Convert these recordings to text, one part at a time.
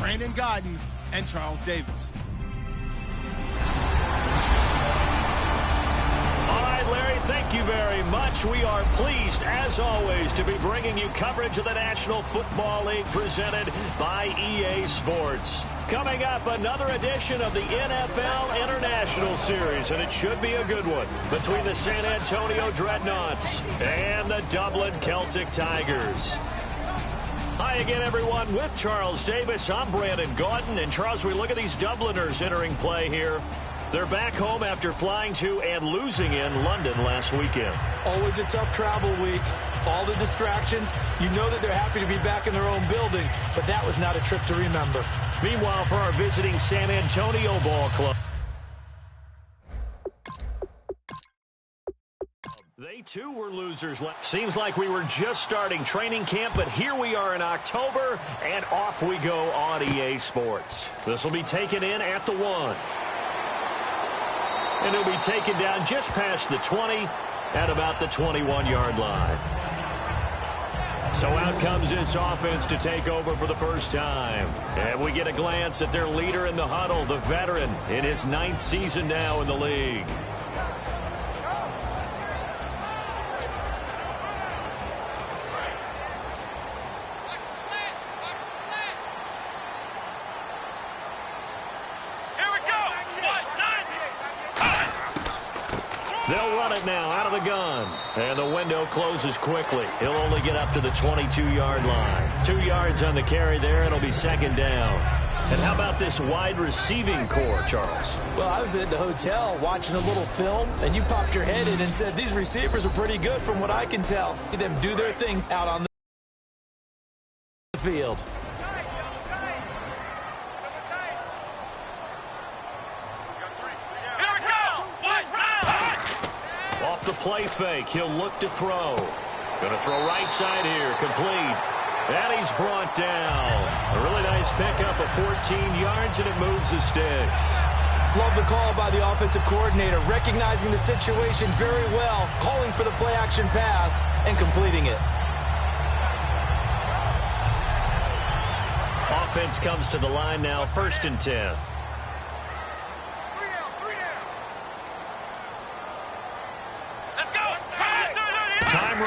Brandon Godden and Charles Davis. All right, Larry, thank you very much. We are pleased, as always, to be bringing you coverage of the National Football League presented by EA Sports. Coming up, another edition of the NFL International Series, and it should be a good one, between the San Antonio Dreadnoughts and the Dublin Celtic Tigers. Hi again, everyone. With Charles Davis, I'm Brandon Gaudin. And, Charles, we look at these Dubliners entering play here. They're back home after flying to and losing in London last weekend. Always a tough travel week. All the distractions. You know that they're happy to be back in their own building, but that was not a trip to remember. Meanwhile, for our visiting San Antonio ball club, they too were losers. Seems like we were just starting training camp, but here we are in October, and off we go on EA Sports. This will be taken in at the 1. And it'll be taken down just past the 20 at about the 21-yard line. So out comes this offense to take over for the first time. And we get a glance at their leader in the huddle, the veteran, in his 9th season now in the league. They'll run it now out of the gun. And the window closes quickly. He'll only get up to the 22-yard line. 2 yards on the carry there. It'll be second down. And how about this wide receiving core, Charles? Well, I was at the hotel watching a little film, and you popped your head in and said, these receivers are pretty good from what I can tell. Let them do their thing out on the field. The play fake. He'll look to throw. Going to throw right side here. Complete. And he's brought down. A really nice pickup of 14 yards, and it moves the sticks. Love the call by the offensive coordinator, recognizing the situation very well, calling for the play-action pass, and completing it. Offense comes to the line now, 1st and 10. Time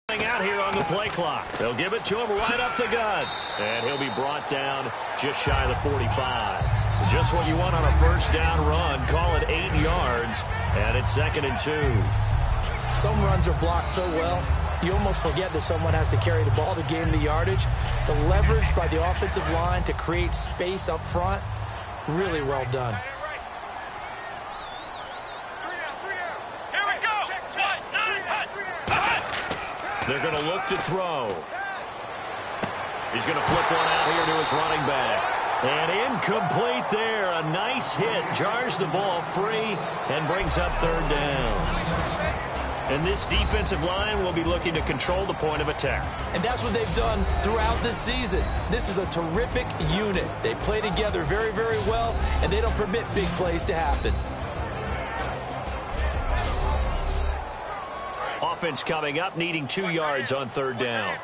running out here on the play clock. They'll give it to him right up the gut. And he'll be brought down just shy of the 45. Just what you want on a first down run. Call it 8 yards. And it's 2nd and 2. Some runs are blocked so well, you almost forget that someone has to carry the ball to gain the yardage. The leverage by the offensive line to create space up front, really well done. They're going to look to throw. He's going to flip one out here to his running back. And incomplete there. A nice hit. Jars the ball free and brings up 3rd down. And this defensive line will be looking to control the point of attack. And that's what they've done throughout this season. This is a terrific unit. They play together very, very well, and they don't permit big plays to happen. Offense coming up, needing 2 yards on 3rd down.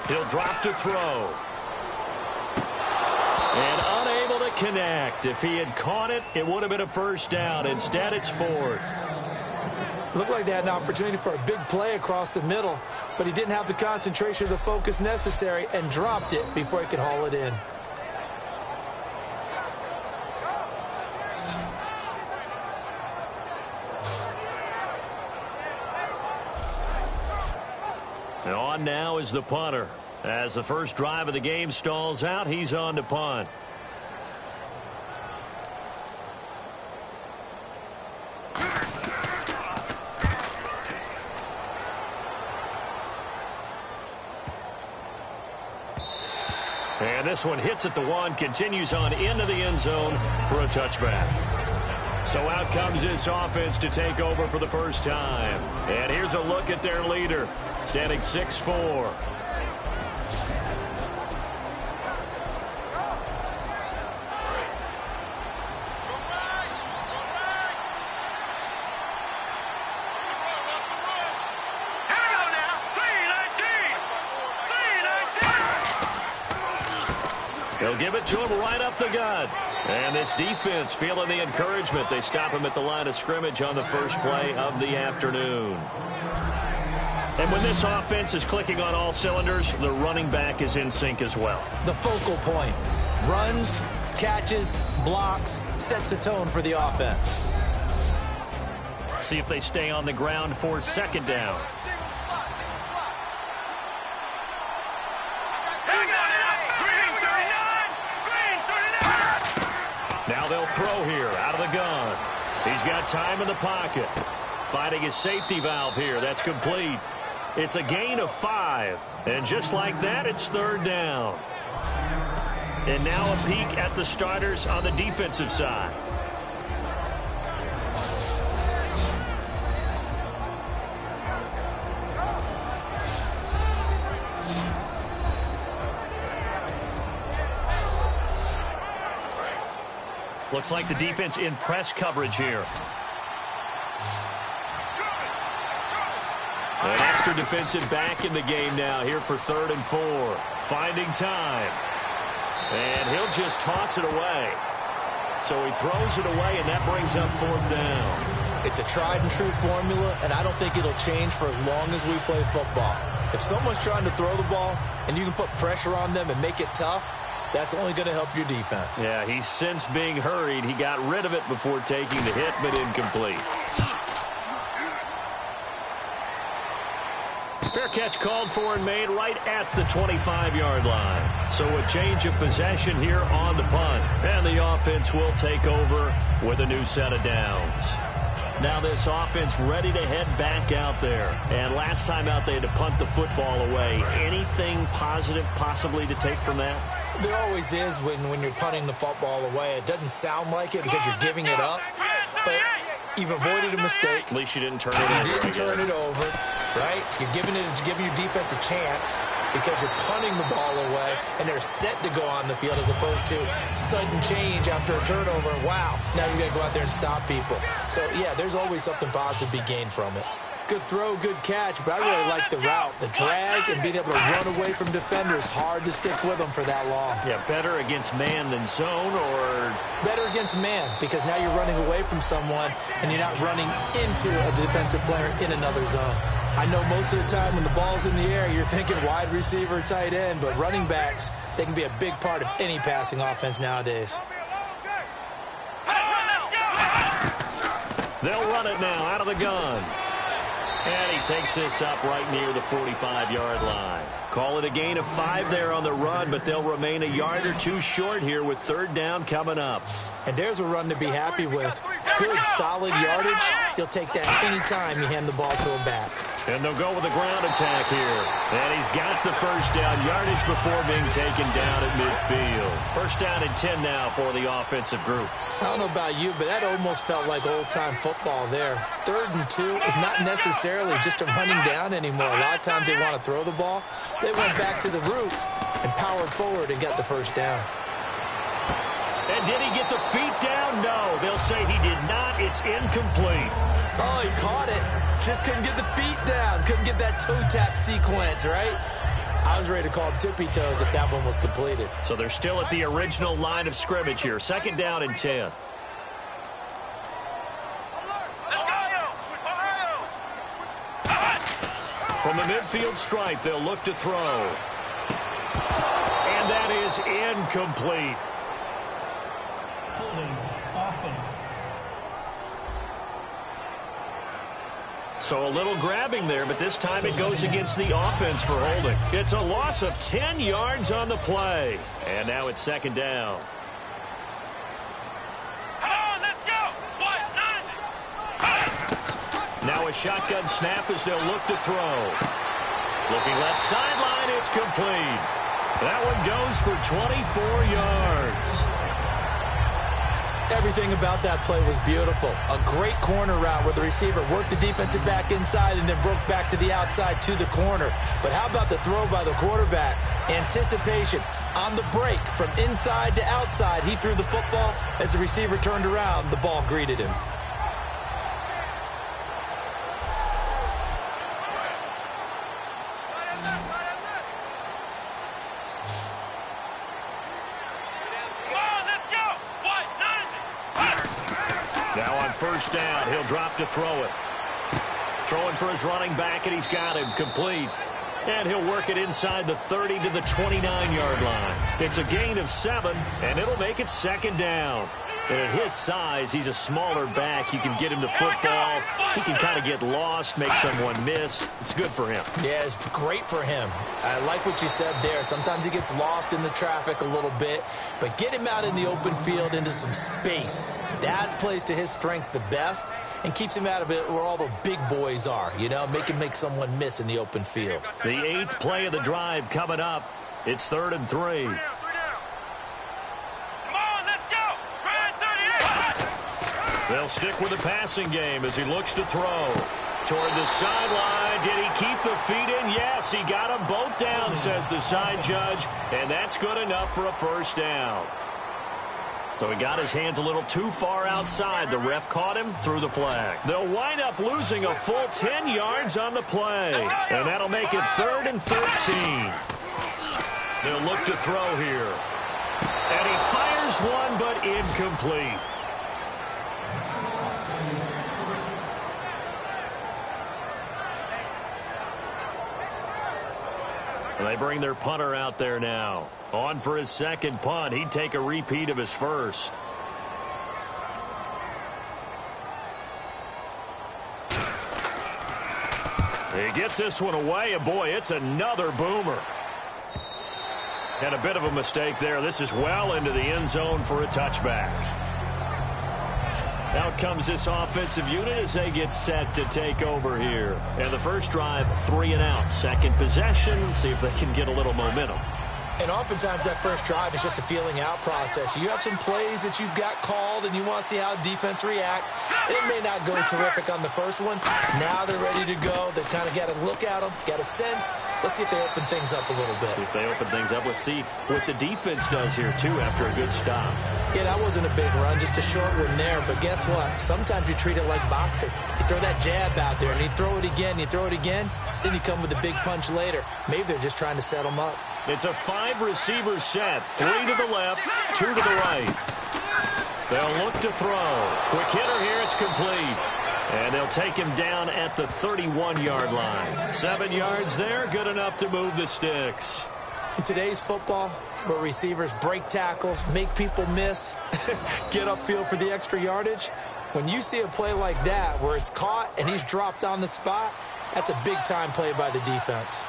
He'll drop to throw. And unable to connect. If he had caught it, it would have been a first down. Instead, it's 4th. Looked like they had an opportunity for a big play across the middle, but he didn't have the concentration or the focus necessary and dropped it before he could haul it in. And on now is the punter. As the first drive of the game stalls out, he's on to punt. And this one hits at the 1, continues on into the end zone for a touchback. So out comes this offense to take over for the first time. And here's a look at their leader, standing 6'4". They'll give it to him right up the gut. And this defense feeling the encouragement. They stop him at the line of scrimmage on the first play of the afternoon. And when this offense is clicking on all cylinders, the running back is in sync as well. The focal point. Runs, catches, blocks, sets the tone for the offense. See if they stay on the ground for second down. Now they'll throw here out of the gun. He's got time in the pocket. Finding his safety valve here. That's complete. It's a gain of 5. And just like that, it's third down. And now a peek at the starters on the defensive side. Looks like the defense in press coverage here. An extra defensive back in the game now here for 3rd and 4. Finding time. And he'll just toss it away. So he throws it away, and that brings up 4th down. It's a tried-and-true formula, and I don't think it'll change for as long as we play football. If someone's trying to throw the ball, and you can put pressure on them and make it tough, that's only going to help your defense. Yeah, he's since being hurried. He got rid of it before taking the hit, but incomplete. Fair catch called for and made right at the 25-yard line. So a change of possession here on the punt. And the offense will take over with a new set of downs. Now this offense ready to head back out there. And last time out they had to punt the football away. Anything positive possibly to take from that? There always is when you're punting the football away. It doesn't sound like it because you're giving it up. But you've avoided a mistake. At least you didn't turn it over. You didn't turn it over, right? You're giving your defense a chance because you're punting the ball away, and they're set to go on the field as opposed to sudden change after a turnover. Wow, now you got to go out there and stop people. So, yeah, there's always something positive to be gained from it. Good throw, good catch, but I really like the route. The drag and being able to run away from defenders, hard to stick with them for that long. Yeah, better against man than zone, or? Better against man, because now you're running away from someone and you're not running into a defensive player in another zone. I know most of the time when the ball's in the air, you're thinking wide receiver, tight end, but running backs, they can be a big part of any passing offense nowadays. They'll run it now out of the gun. And he takes this up right near the 45-yard line. Call it a gain of 5 there on the run, but they'll remain a yard or two short here with 3rd down coming up. And there's a run to be happy with. Good, solid yardage. He'll take that anytime you hand the ball to him back. And they'll go with a ground attack here. And he's got the first down yardage before being taken down at midfield. First down and 10 now for the offensive group. I don't know about you, but that almost felt like old-time football there. 3rd and 2 is not necessarily just a running down anymore. A lot of times they want to throw the ball. They went back to the roots and powered forward and got the first down. And did he get the feet down? No, they'll say he did not. It's incomplete. Oh, he caught it. Just couldn't get the feet down. Couldn't get that toe tap sequence, right? I was ready to call tippy toes if that one was completed. So they're still at the original line of scrimmage here. 2nd down and 10. From the midfield stripe, they'll look to throw. And that is incomplete. Holding offense. So a little grabbing there, but this time it goes against the offense for holding. It's a loss of 10 yards on the play. And now it's 2nd down. Now a shotgun snap as they'll look to throw. Looking left sideline, it's complete. That one goes for 24 yards. Everything about that play was beautiful. A great corner route where the receiver worked the defensive back inside and then broke back to the outside to the corner. But how about the throw by the quarterback? Anticipation on the break from inside to outside. He threw the football. As the receiver turned around, the ball greeted him. first down. He'll drop to throw it. Throwing for his running back, and he's got him complete. And he'll work it inside the 30 to the 29-yard line. It's a gain of 7, and it'll make it second down. And at his size, he's a smaller back. You can get him to football. He can kind of get lost, make someone miss. It's good for him. Yeah, it's great for him. I like what you said there. Sometimes he gets lost in the traffic a little bit, but get him out in the open field into some space. That plays to his strengths the best and keeps him out of it where all the big boys are, you know, make someone miss in the open field. The 8th play of the drive coming up. It's 3rd and 3. They'll stick with the passing game as he looks to throw. Toward the sideline. Did he keep the feet in? Yes, he got them both down, says the side judge. And that's good enough for a first down. So he got his hands a little too far outside. The ref caught him, threw the flag. They'll wind up losing a full 10 yards on the play. And that'll make it 3rd and 13. They'll look to throw here. And he fires one, but incomplete. And they bring their punter out there now. On for his second punt. He'd take a repeat of his first. He gets this one away, and boy, it's another boomer. And a bit of a mistake there. This is well into the end zone for a touchback. Out comes this offensive unit as they get set to take over here. And the first drive, 3 and out. Second possession, see if they can get a little momentum. And oftentimes that first drive is just a feeling out process. You have some plays that you've got called and you want to see how defense reacts. It may not go terrific on the first one. Now they're ready to go. They've kind of got to look at them, got a sense. Let's see if they open things up a little bit. See if they open things up. Let's see what the defense does here, too, after a good stop. Yeah, that wasn't a big run, just a short one there. But guess what? Sometimes you treat it like boxing. You throw that jab out there, and you throw it again, you throw it again, then you come with a big punch later. Maybe they're just trying to set them up. It's a 5-receiver set. 3 to the left, 2 to the right. They'll look to throw. Quick hitter here, it's complete. And they'll take him down at the 31-yard line. 7 yards there, good enough to move the sticks. In today's football, where receivers break tackles, make people miss, get upfield for the extra yardage, when you see a play like that where it's caught and he's dropped on the spot, that's a big-time play by the defense.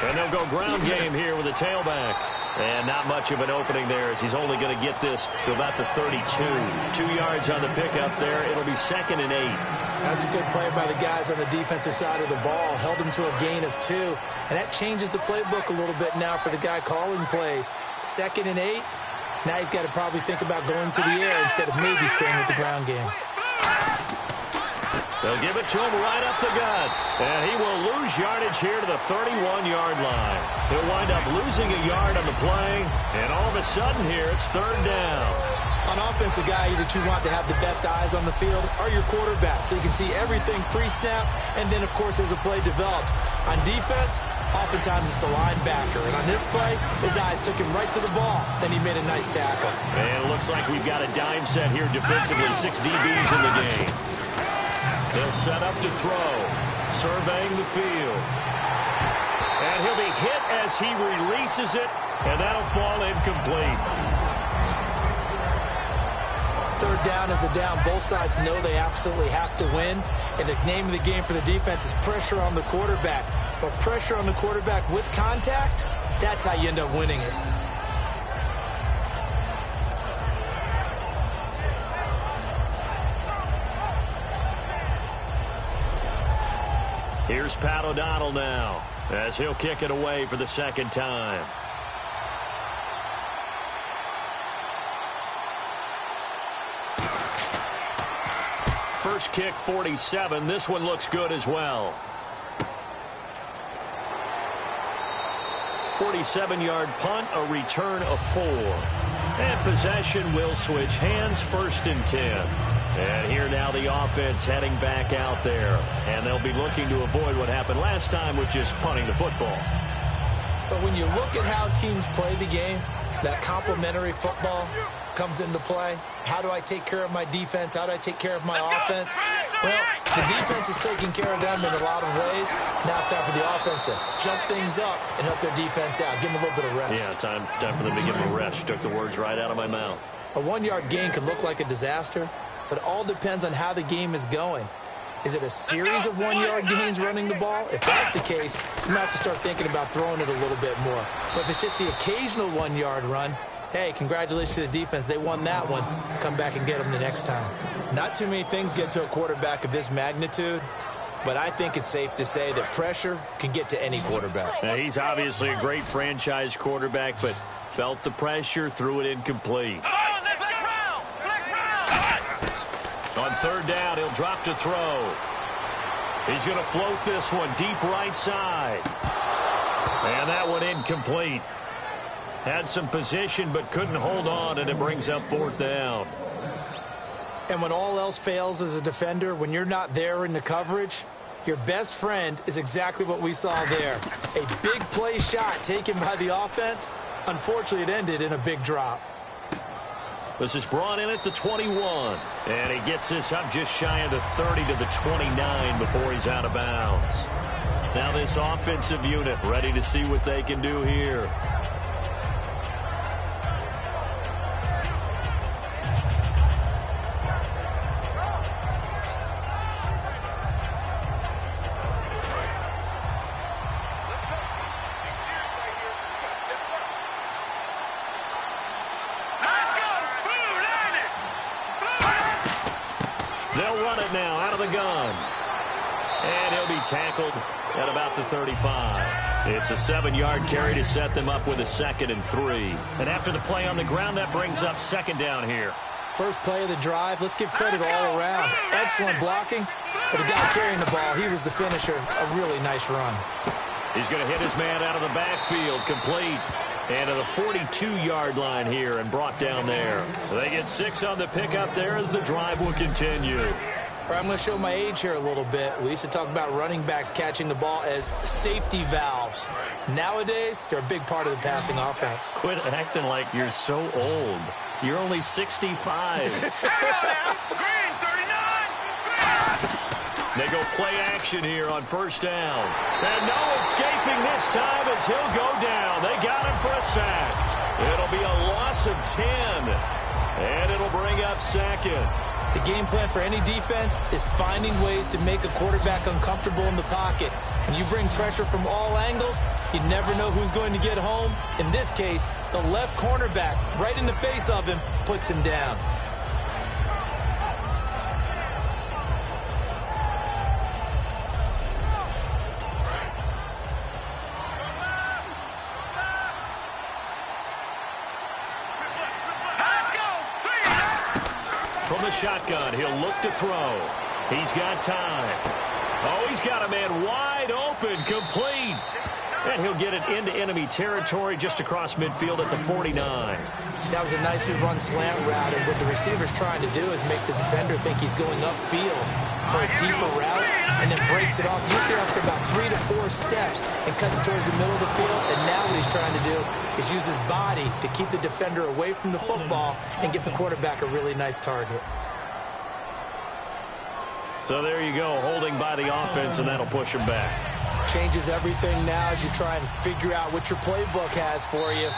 And they'll go ground game here with a tailback. And not much of an opening there as he's only going to get this to about the 32. 2 yards on the pickup there. It'll be 2nd and 8. That's a good play by the guys on the defensive side of the ball. Held him to a gain of 2. And that changes the playbook a little bit now for the guy calling plays. 2nd and 8. Now he's got to probably think about going to the air instead of maybe staying with the ground game. They'll give it to him right up the gut. And he will lose yardage here to the 31-yard line. He'll wind up losing a yard on the play. And all of a sudden here, it's 3rd down. On offense, the guy that you want to have the best eyes on the field are your quarterback, so you can see everything pre-snap, and then, of course, as the play develops. On defense, oftentimes it's the linebacker. And on this play, his eyes took him right to the ball. Then he made a nice tackle. And it looks like we've got a dime set here defensively. 6 DBs in the game. They'll set up to throw, surveying the field. And he'll be hit as he releases it, and that'll fall incomplete. 3rd down is the down. Both sides know they absolutely have to win. And the name of the game for the defense is pressure on the quarterback. But pressure on the quarterback with contact, that's how you end up winning it. Here's Pat O'Donnell now as he'll kick it away for the 2nd time. First kick, 47. This one looks good as well. 47-yard punt, a return of 4. And possession will switch hands, 1st and 10. And here now the offense heading back out there. And they'll be looking to avoid what happened last time, which is punting the football. But when you look at how teams play the game, that complementary football comes into play. How do I take care of my defense? How do I take care of my offense? Well, the defense is taking care of them in a lot of ways. Now it's time for the offense to jump things up and help their defense out. Give them a little bit of rest. Yeah, time for them to give them a rest. You took the words right out of my mouth. A 1-yard gain could look like a disaster, but it all depends on how the game is going. Is it a series of 1-yard gains running the ball? If that's the case, you might have to start thinking about throwing it a little bit more. But if it's just the occasional 1-yard run, hey, congratulations to the defense. They won that one. Come back and get them the next time. Not too many things get to a quarterback of this magnitude, but I think it's safe to say that pressure can get to any quarterback. Now, he's obviously a great franchise quarterback, but felt the pressure, threw it incomplete. On third down, he'll drop to throw. He's going to float this one deep right side. And that one incomplete. Had some position but couldn't hold on, and it brings up fourth down. And when all else fails as a defender, when you're not there in the coverage, your best friend is exactly what we saw there. A big play shot taken by the offense. Unfortunately, it ended in a big drop. This is brought in at the 21. And he gets this up just shy of the 30 to the 29 before he's out of bounds. Now this offensive unit ready to see what they can do here. They'll run it now out of the gun. And he'll be tackled at about the 35. It's a 7-yard carry to set them up with a 2nd and 3. And after the play on the ground, that brings up 2nd down here. First play of the drive. Let's give credit all around. Excellent blocking. But the guy carrying the ball, he was the finisher. A really nice run. He's going to hit his man out of the backfield. Complete. And to the 42-yard line here and brought down there. They get 6 on the pickup there as the drive will continue. I'm going to show my age here a little bit. We used to talk about running backs catching the ball as safety valves. Nowadays, they're a big part of the passing offense. Quit acting like you're so old. You're only 65. They go play action here on first down. And no escaping this time as he'll go down. They got him for a sack. It'll be a loss of 10. And it'll bring up 2nd. The game plan for any defense is finding ways to make a quarterback uncomfortable in the pocket. When you bring pressure from all angles, you never know who's going to get home. In this case, the left cornerback, right in the face of him, puts him down. From the shotgun, he'll look to throw. He's got time. Oh, he's got a man wide open, complete. And he'll get it into enemy territory just across midfield at the 49. That was a nicely run slant route, and what the receiver's trying to do is make the defender think he's going upfield for a deeper route, and then breaks it off, usually after about 3 to 4 steps, and cuts towards the middle of the field. And now what he's trying to do is use his body to keep the defender away from the football and give the quarterback a really nice target. So there you go, holding by the offense, and that'll push him back. Changes everything now as you try and figure out what your playbook has for you.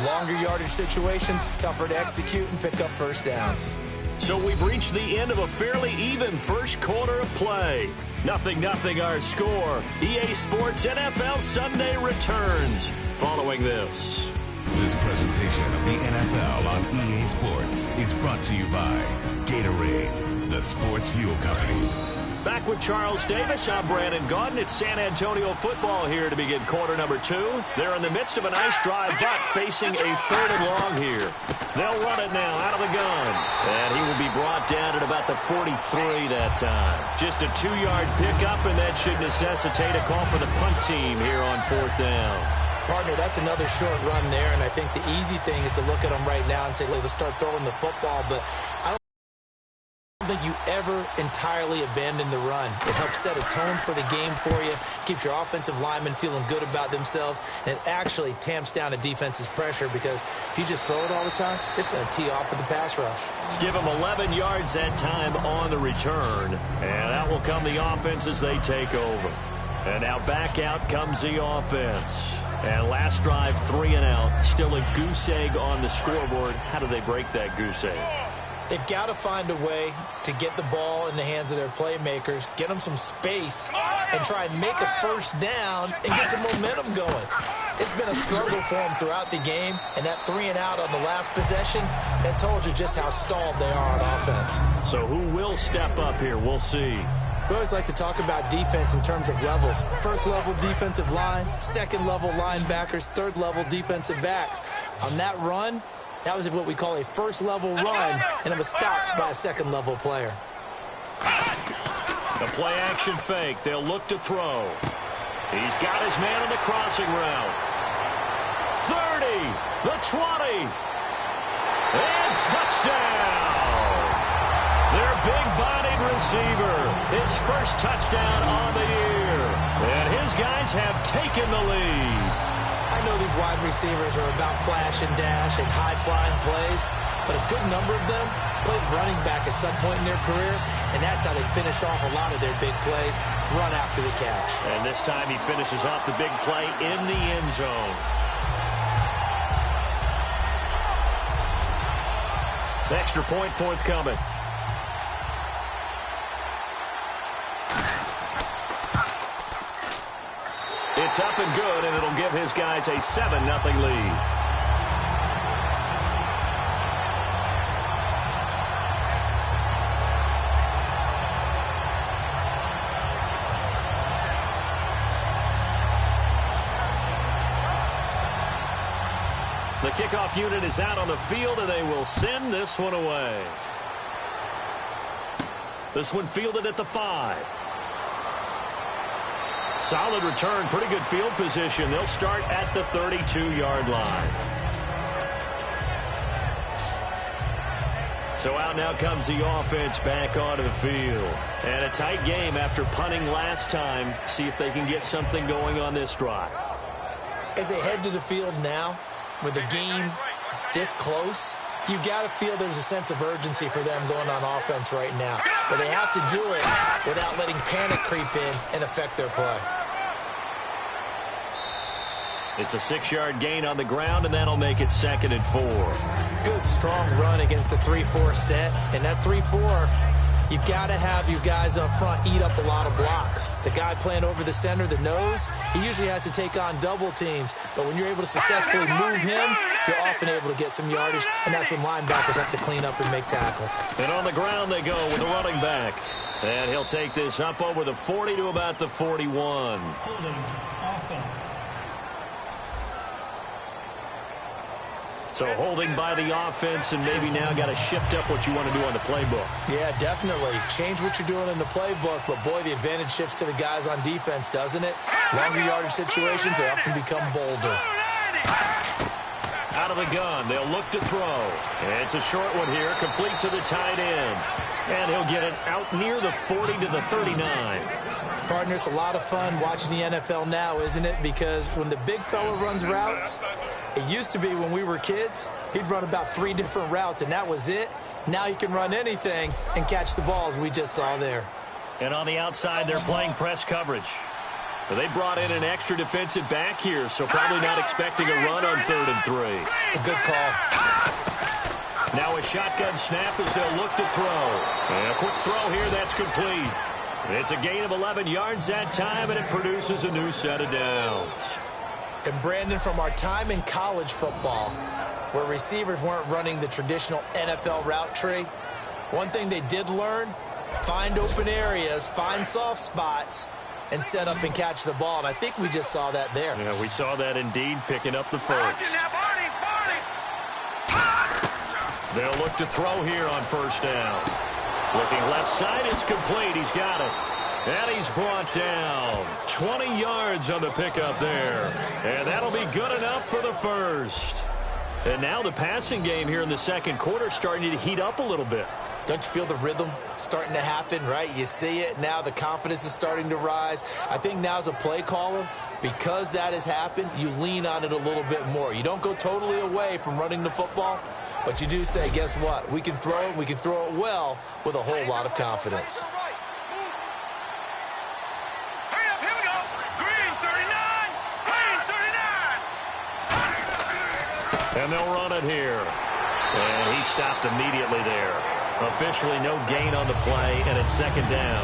Longer yardage situations, tougher to execute and pick up first downs. So we've reached the end of a fairly even first quarter of play. 0-0 our score. EA Sports NFL Sunday returns following this. This presentation of the NFL on EA Sports is brought to you by Gatorade, the sports fuel company. Back with Charles Davis, I'm Brandon Gaudin. It's San Antonio football here to begin quarter number 2. They're in the midst of a nice drive, but facing a 3rd and long here. They'll run it now out of the gun. And he will be brought down at about the 43 that time. Just a 2-yard pickup, and that should necessitate a call for the punt team here on 4th down. Partner, that's another short run there, and I think the easy thing is to look at them right now and say, let's start throwing the football, but I don't I don't think you ever entirely abandon the run. It helps set a tone for the game for you, keeps your offensive linemen feeling good about themselves, and it actually tamps down a defense's pressure because if you just throw it all the time, it's going to tee off with the pass rush. Give them 11 yards that time on the return, and out will come the offense as they take over. And now back out comes the offense. And last drive, 3 and out. Still a goose egg on the scoreboard. How do they break that goose egg? They've got to find a way to get the ball in the hands of their playmakers, get them some space, and try and make a first down and get some momentum going. It's been a struggle for them throughout the game, and that 3 and out on the last possession, that told you just how stalled they are on offense. So who will step up here? We'll see. We always like to talk about defense in terms of levels. First level defensive line, second level linebackers, third level defensive backs. On that run, that was what we call a first level run, and it was stopped by a second level player. The play action fake. They'll look to throw. He's got his man on the crossing route. 30, the 20, and touchdown. Their big-bodied receiver, his first touchdown on the year. And his guys have taken the lead. I know these wide receivers are about flash and dash and high-flying plays, but a good number of them played running back at some point in their career, and that's how they finish off a lot of their big plays, run after the catch. And this time he finishes off the big play in the end zone. The extra point forthcoming. It's up and good, and it'll give his guys a 7-0 lead. The kickoff unit is out on the field, and they will send this one away. This one fielded at the 5. Solid return, pretty good field position. They'll start at the 32-yard line. So out now comes the offense back onto the field. And a tight game after punting last time. See if they can get something going on this drive. As they head to the field now, with the game this close, you got to feel there's a sense of urgency for them going on offense right now. But they have to do it without letting panic creep in and affect their play. It's a 6-yard gain on the ground, and that'll make it 2nd and 4. Good, strong run against the 3-4 set. And that 3-4, you got to have your guys up front eat up a lot of blocks. The guy playing over the center, the nose, he usually has to take on double teams. But when you're able to successfully move him, you're often able to get some yardage, and that's when linebackers have to clean up and make tackles. And on the ground they go with the running back. And he'll take this up over the 40 to about the 41. Holding offense. So holding by the offense, and maybe now got to shift up what you want to do on the playbook. Yeah, definitely. Change what you're doing in the playbook, but boy, the advantage shifts to the guys on defense, doesn't it? Longer yardage situations, they often become bolder. Out of the gun, they'll look to throw. And it's a short one here, complete to the tight end. And he'll get it out near the 40 to the 39. Partner, it's a lot of fun watching the NFL now, isn't it? Because when the big fella runs routes, it used to be when we were kids, he'd run about 3 different routes, and that was it. Now he can run anything and catch the balls we just saw there. And on the outside, they're playing press coverage. But they brought in an extra defensive back here, so probably not expecting a run on 3rd and 3. A good call. Now a shotgun snap as they'll look to throw. And a quick throw here, that's complete. It's a gain of 11 yards that time, and it produces a new set of downs. And Brandon, from our time in college football, where receivers weren't running the traditional NFL route tree, one thing they did learn, find open areas, find soft spots, and set up and catch the ball. And I think we just saw that there. Yeah, we saw that indeed, picking up the first. They'll look to throw here on 1st down. Looking left side, it's complete. He's got it. And he's brought down. 20 yards on the pickup there. And that'll be good enough for the first. And now the passing game here in the second quarter starting to heat up a little bit. Don't you feel the rhythm starting to happen, right? You see it now. The confidence is starting to rise. I think now as a play caller, because that has happened, you lean on it a little bit more. You don't go totally away from running the football, but you do say, guess what? We can throw it. We can throw it well with a whole lot of confidence. And they'll run it here. And he stopped immediately there. Officially no gain on the play, and it's second down.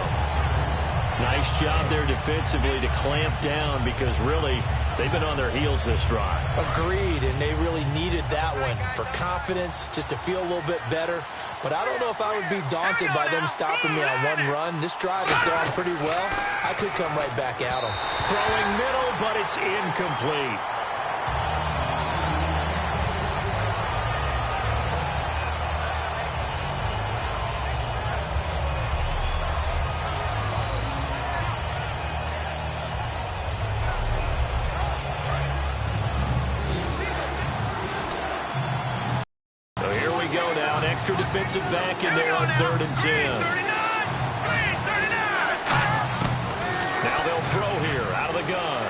Nice job there defensively to clamp down because really they've been on their heels this drive. Agreed, and they really needed that one for confidence, just to feel a little bit better. But I don't know if I would be daunted by them stopping me on one run. This drive has gone pretty well. I could come right back at them. Throwing middle, but it's incomplete. Extra defensive back in there on 3rd and 10. Now they'll throw here out of the gun.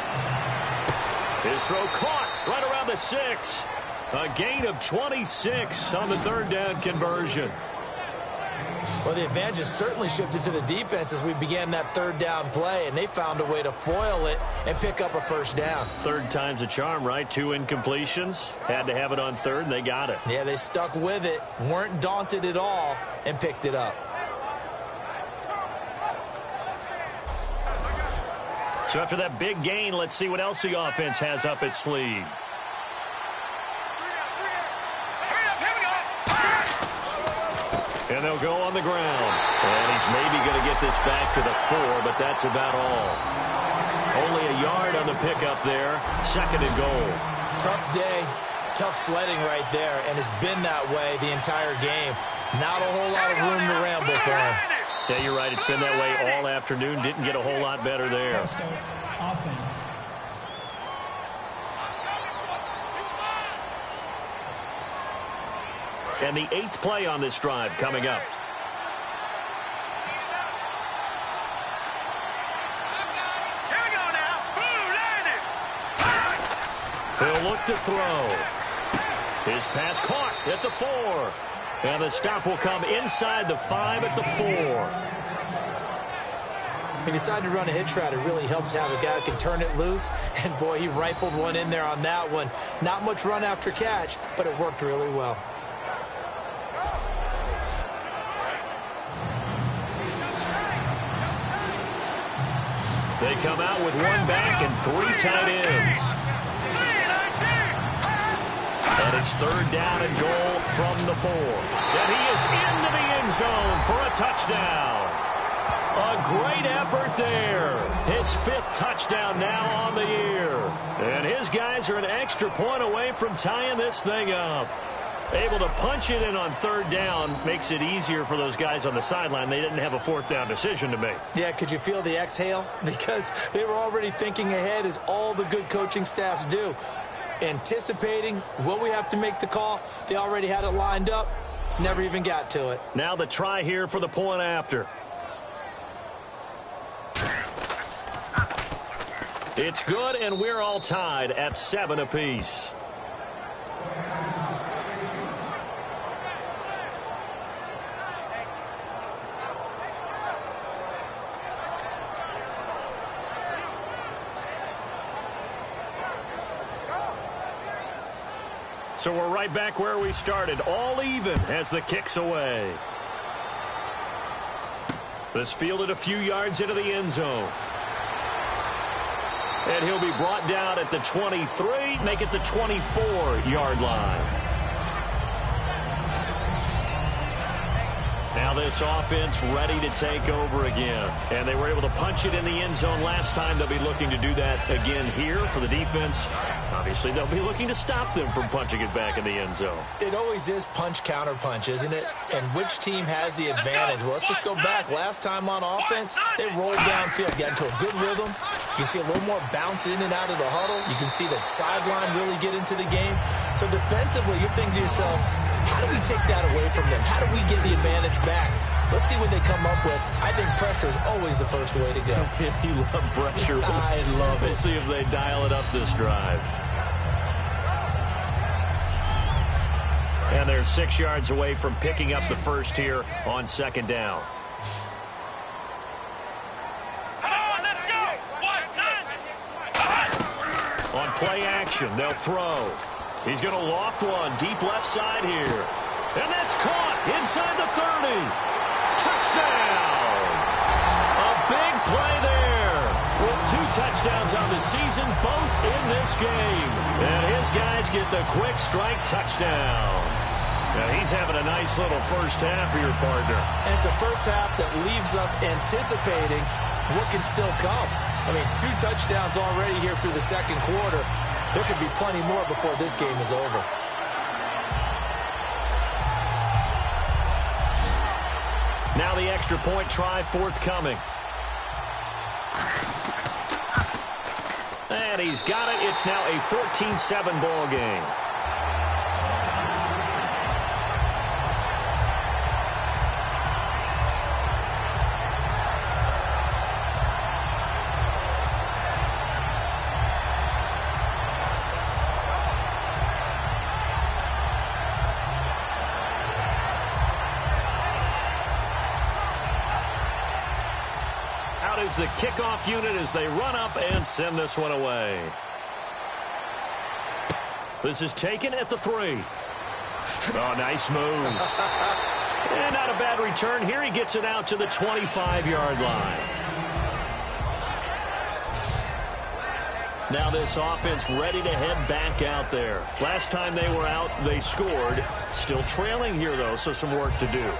His throw caught right around the 6. A gain of 26 on the 3rd down conversion. Well, the advantage has certainly shifted to the defense as we began that 3rd down play, and they found a way to foil it and pick up a 1st down. 3rd time's a charm, right? 2 incompletions. Had to have it on 3rd, and they got it. Yeah, they stuck with it, weren't daunted at all, and picked it up. So after that big gain, let's see what else the offense has up its sleeve. And they'll go on the ground. And he's maybe going to get this back to the 4, but that's about all. Only a yard on the pickup there. 2nd and goal. Tough day, tough sledding right there, and it's been that way the entire game. Not a whole lot of room to ramble for him. Yeah, you're right. It's been that way all afternoon. Didn't get a whole lot better there. Offense. And the 8th play on this drive coming up. Here we go now. He'll look to throw. His pass caught at the 4. And the stop will come inside the 5 at the 4. He decided to run a hitch route. It really helps to have a guy who can turn it loose. And, boy, he rifled one in there on that one. Not much run after catch, but it worked really well. They come out with 1 back and 3 tight ends. And it's 3rd down and goal from the 4. And he is into the end zone for a touchdown. A great effort there. His 5th touchdown now on the year. And his guys are an extra point away from tying this thing up. Able to punch it in on 3rd down makes it easier for those guys on the sideline. They didn't have a 4th down decision to make. Yeah, could you feel the exhale? Because they were already thinking ahead, as all the good coaching staffs do. Anticipating what we have to make the call. They already had it lined up. Never even got to it. Now the try here for the point after. It's good, and we're all tied at 7 apiece. So we're right back where we started, all even as the kick's away. This fielded a few yards into the end zone. And he'll be brought down at the 23, make it the 24-yard line. Now Now this offense ready to take over again. And they were able to punch it in the end zone last time. They'll be looking to do that again here for the defense. Obviously, they'll be looking to stop them from punching it back in the end zone. It always is punch-counter-punch, isn't it? And which team has the advantage? Well, let's just go back. Last time on offense, they rolled downfield, got into a good rhythm. You can see a little more bounce in and out of the huddle. You can see the sideline really get into the game. So defensively, you're thinking to yourself, how do we take that away from them? How do we get the advantage back? Let's see what they come up with. I think pressure is always the first way to go. You love pressure. I love it. We'll see if they dial it up this drive. And they're 6 yards away from picking up the first here on second down. On play action, they'll throw. He's going to loft one deep left side here. And that's caught inside the 30. Touchdown! A big play there. With 2 touchdowns on the season, both in this game. And his guys get the quick strike touchdown. Now he's having a nice little first half for your partner. And it's a first half that leaves us anticipating what can still come. I mean, 2 touchdowns already here through the second quarter. There could be plenty more before this game is over. Now the extra point try forthcoming. And he's got it. It's now a 14-7 ball game. Is the kickoff unit as they run up and send this one away. This is taken at the 3. Oh, nice move. And not a bad return here. He gets it out to the 25-yard line. Now this offense ready to head back out there. Last time they were out, they scored. Still trailing here, though, so some work to do.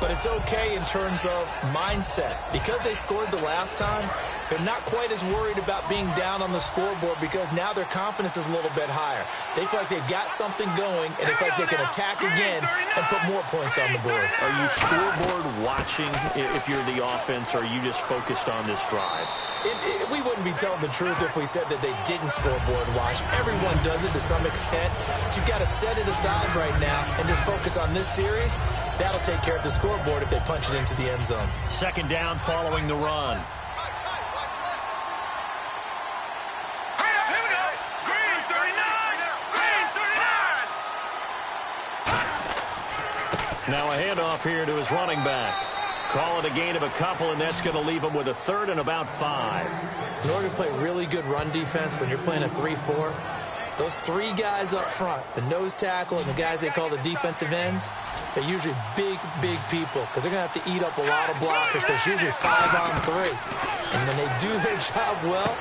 But it's okay in terms of mindset. Because they scored the last time, they're not quite as worried about being down on the scoreboard because now their confidence is a little bit higher. They feel like they've got something going, and they feel like they can attack again and put more points on the board. Are you scoreboard watching if you're the offense, or are you just focused on this drive? We wouldn't be telling the truth if we said that they didn't scoreboard watch. Everyone does it to some extent. But you've got to set it aside right now and just focus on this series. That'll take care of the scoreboard if they punch it into the end zone. Second down following the run. Now a handoff here to his running back. Call it a gain of a couple, and that's going to leave him with a 3rd and about 5. In order to play really good run defense when you're playing a 3-4, those 3 guys up front, the nose tackle and the guys they call the defensive ends, they're usually big, big people because they're going to have to eat up a lot of blockers. There's usually 5 on 3. And when they do their job well,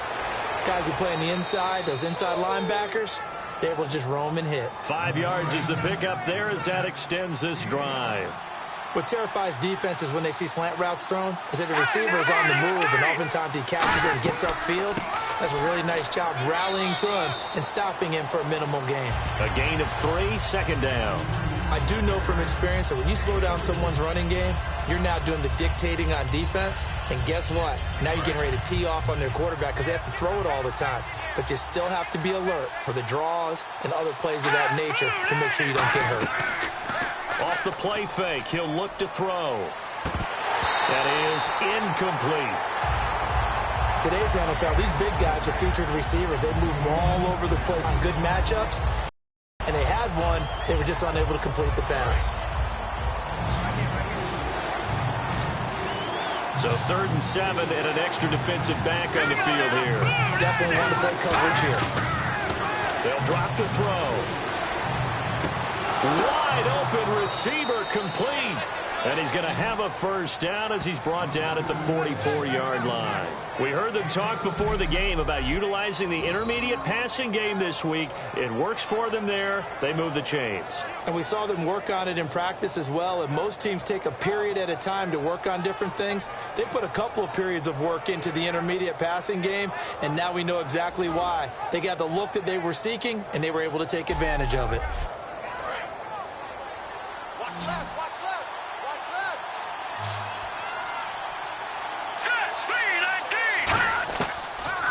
guys who play on the inside, those inside linebackers, they're able to just roam and hit. 5 yards is the pickup there as that extends this drive. What terrifies defenses when they see slant routes thrown is that the receiver is on the move, and oftentimes he catches it and gets upfield. That's a really nice job rallying to him and stopping him for a minimal gain. A gain of 3, second down. I do know from experience that when you slow down someone's running game, you're now doing the dictating on defense, and guess what? Now you're getting ready to tee off on their quarterback because they have to throw it all the time. But you still have to be alert for the draws and other plays of that nature to make sure you don't get hurt. Off the play fake, he'll look to throw. That is incomplete. Today's NFL, these big guys are featured receivers. They move all over the place on good matchups. And they had one, they were just unable to complete the pass. So 3rd and 7 and an extra defensive back on the field here. Definitely want to play coverage here. They'll drop to throw. Wide open receiver complete. And he's going to have a first down as he's brought down at the 44-yard line. We heard them talk before the game about utilizing the intermediate passing game this week. It works for them there. They move the chains. And we saw them work on it in practice as well. And most teams take a period at a time to work on different things. They put a couple of periods of work into the intermediate passing game, and now we know exactly why. They got the look that they were seeking, and they were able to take advantage of it.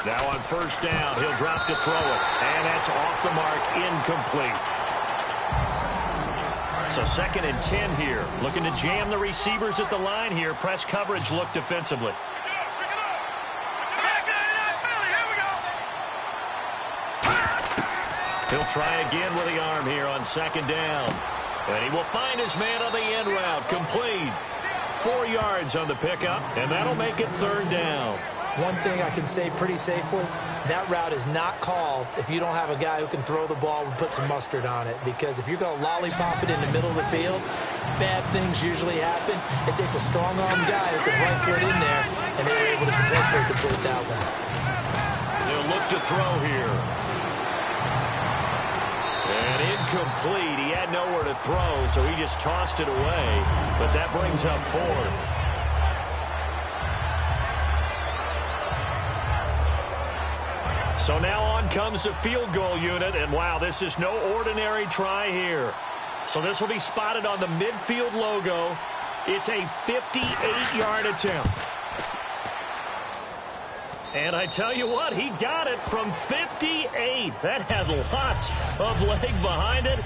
Now on first down, he'll drop to throw it. And that's off the mark, incomplete. So 2nd and 10 here. Looking to jam the receivers at the line here. Press coverage look defensively. He'll try again with the arm here on 2nd down. And he will find his man on the end route. Complete. 4 yards on the pickup, and that'll make it 3rd down. One thing I can say pretty safely, that route is not called if you don't have a guy who can throw the ball and put some mustard on it. Because if you're going to lollipop it in the middle of the field, bad things usually happen. It takes a strong-arm guy who can rifle it in there, and they were able to successfully complete that one. They'll look to throw here. And incomplete. He had nowhere to throw, so he just tossed it away. But that brings up 4th. So now on comes the field goal unit, and wow, this is no ordinary try here. So this will be spotted on the midfield logo. It's a 58-yard attempt. And I tell you what, he got it from 58. That had lots of leg behind it.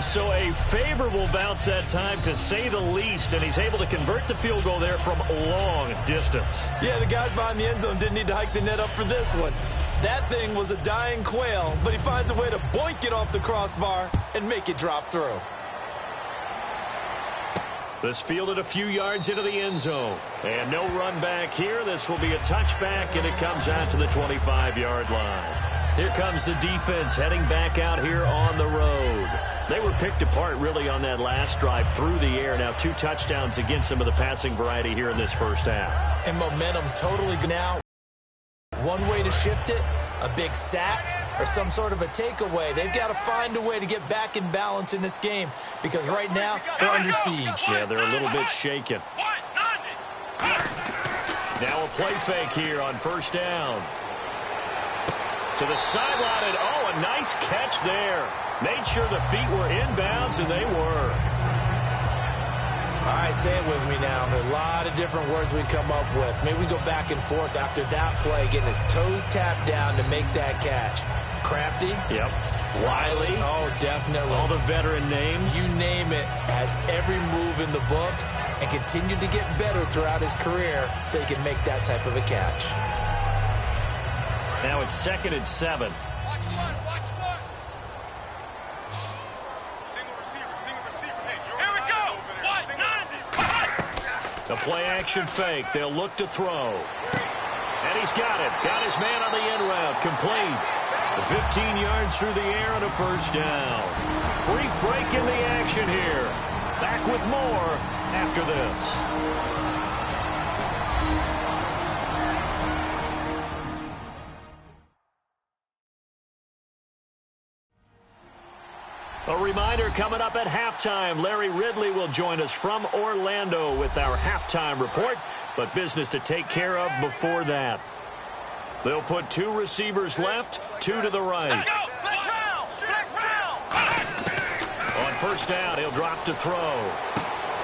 So a favorable bounce that time, to say the least, and he's able to convert the field goal there from long distance. Yeah, the guys behind the end zone didn't need to hike the net up for this one. That thing was a dying quail, but he finds a way to boink it off the crossbar and make it drop through. This fielded a few yards into the end zone. And no run back here. This will be a touchback, and it comes out to the 25-yard line. Here comes the defense heading back out here on the road. They were picked apart really on that last drive through the air. Now 2 touchdowns against some of the passing variety here in this first half. And momentum totally now. One way to shift it, a big sack, or some sort of a takeaway. They've got to find a way to get back in balance in this game, because right now they're under siege. Yeah, they're a little bit shaken. Now a play fake here on first down. To the sideline, and oh, a nice catch there. Made sure the feet were inbounds, and they were. All right, say it with me now. There are a lot of different words we come up with. Maybe we go back and forth after that play, getting his toes tapped down to make that catch. Crafty? Yep. Wiley? Oh, definitely. All the veteran names? You name it. Has every move in the book and continued to get better throughout his career so he can make that type of a catch. Now it's 2nd and 7. The play-action fake. They'll look to throw. And he's got it. Got his man on the end route. Complete. 15 yards through the air and a first down. Brief break in the action here. Back with more after this. A reminder, coming up at halftime, Larry Ridley will join us from Orlando with our halftime report, but business to take care of before that. They'll put 2 receivers left, 2 to the right. On first down, he'll drop to throw.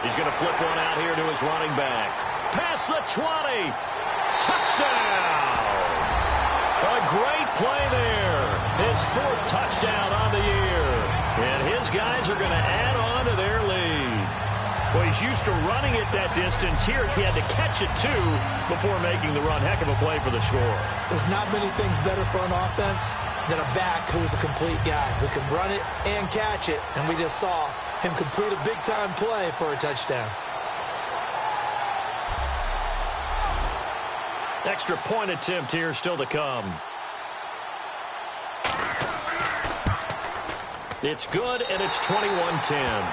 He's going to flip one out here to his running back. Past the 20. Touchdown! A great play there. His 4th touchdown on the year. And his guys are going to add on to their lead. Well, he's used to running it that distance. Here, he had to catch it, too, before making the run. Heck of a play for the score. There's not many things better for an offense than a back who's a complete guy, who can run it and catch it. And we just saw him complete a big-time play for a touchdown. Extra point attempt here still to come. It's good, and it's 21-10.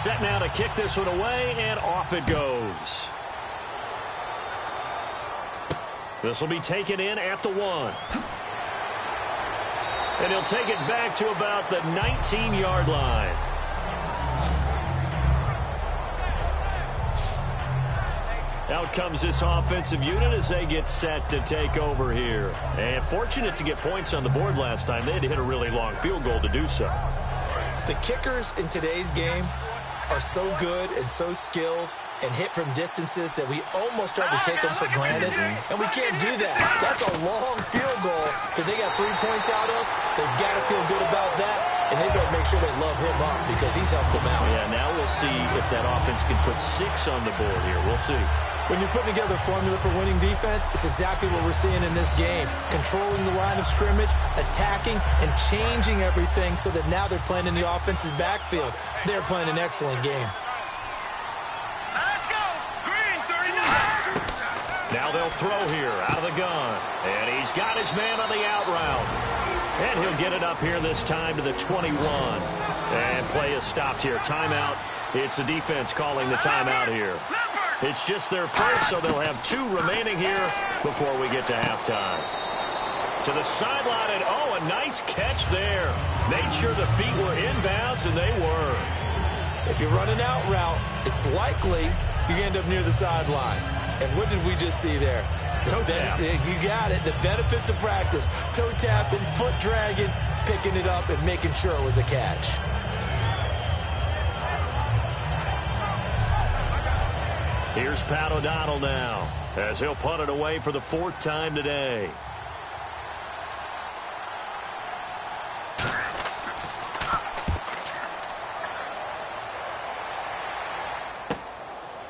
Set now to kick this one away, and off it goes. This will be taken in at the 1. And he'll take it back to about the 19-yard line. Out comes this offensive unit as they get set to take over here. And fortunate to get points on the board last time. They had to hit a really long field goal to do so. The kickers in today's game are so good and so skilled and hit from distances that we almost start to take them for granted. And we can't do that. That's a long field goal that they got 3 points out of. They've got to feel good about that. And they've got to make sure they love him up because he's helped them out. Yeah, now we'll see if that offense can put 6 on the board here. We'll see. When you're putting together a formula for winning defense, it's exactly what we're seeing in this game. Controlling the line of scrimmage, attacking, and changing everything so that now they're playing in the offense's backfield. They're playing an excellent game. Let's go. Green, 39. Now they'll throw here out of the gun. And he's got his man on the out route. And he'll get it up here this time to the 21. And play is stopped here. Timeout. It's the defense calling the timeout here. It's just their first, so they'll have 2 remaining here before we get to halftime. To the sideline, and oh, a nice catch there. Made sure the feet were inbounds, and they were. If you run an out route, it's likely you end up near the sideline. And what did we just see there? Toe tap. You got it. The benefits of practice. Toe tapping, foot dragging, picking it up, and making sure it was a catch. Here's Pat O'Donnell now as he'll punt it away for the 4th time today.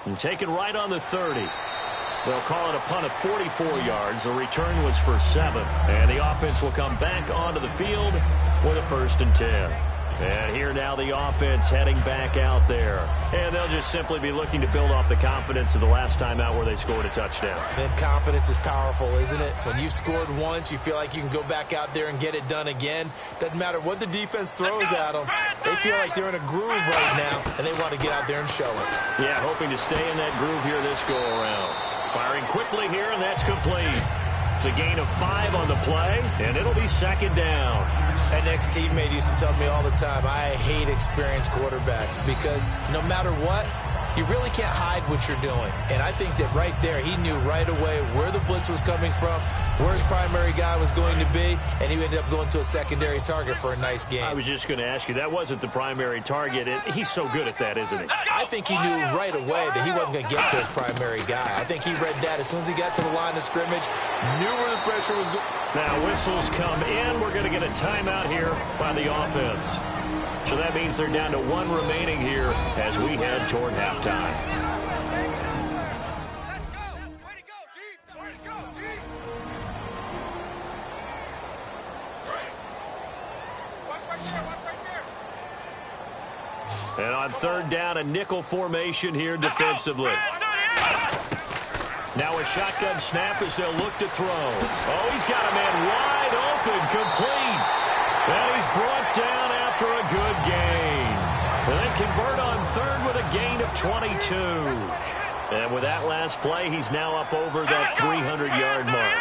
And taken right on the 30. They'll call it a punt of 44 yards. The return was for 7. And the offense will come back onto the field with a 1st and 10. And here now the offense heading back out there. And they'll just simply be looking to build off the confidence of the last time out where they scored a touchdown. Then confidence is powerful, isn't it? When you've scored once, you feel like you can go back out there and get it done again. Doesn't matter what the defense throws at them. They feel like they're in a groove right now, and they want to get out there and show it. Yeah, hoping to stay in that groove here this go-around. Firing quickly here, and that's complete. It's a gain of 5 on the play, and it'll be 2nd down. An ex-teammate used to tell me all the time, I hate experienced quarterbacks because no matter what, you really can't hide what you're doing. And I think that right there, he knew right away where the blitz was coming from, where his primary guy was going to be, and he ended up going to a secondary target for a nice game. I was just going to ask you, that wasn't the primary target. He's so good at that, isn't he? I think he knew right away that he wasn't going to get to his primary guy. I think he read that as soon as he got to the line of scrimmage, knew where the pressure was going. Now whistles come in. We're going to get a timeout here by the offense. So that means they're down to 1 remaining here as we head toward halftime. Let's go. Way to go, D. Way to go, D. Watch right there. Watch right there. And on 3rd down, a nickel formation here defensively. Now a shotgun snap as they'll look to throw. Oh, he's got a man wide open, complete. And he's brought down after a good gain. And they convert on 3rd with a gain of 22. And with that last play, he's now up over that 300-yard mark.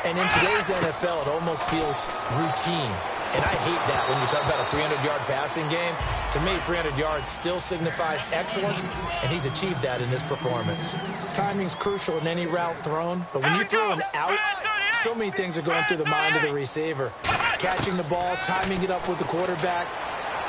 And in today's NFL, it almost feels routine. And I hate that when you talk about a 300-yard passing game. To me, 300 yards still signifies excellence, and he's achieved that in this performance. Timing's crucial in any route thrown, but when you throw an out, so many things are going through the mind of the receiver. Catching the ball, timing it up with the quarterback.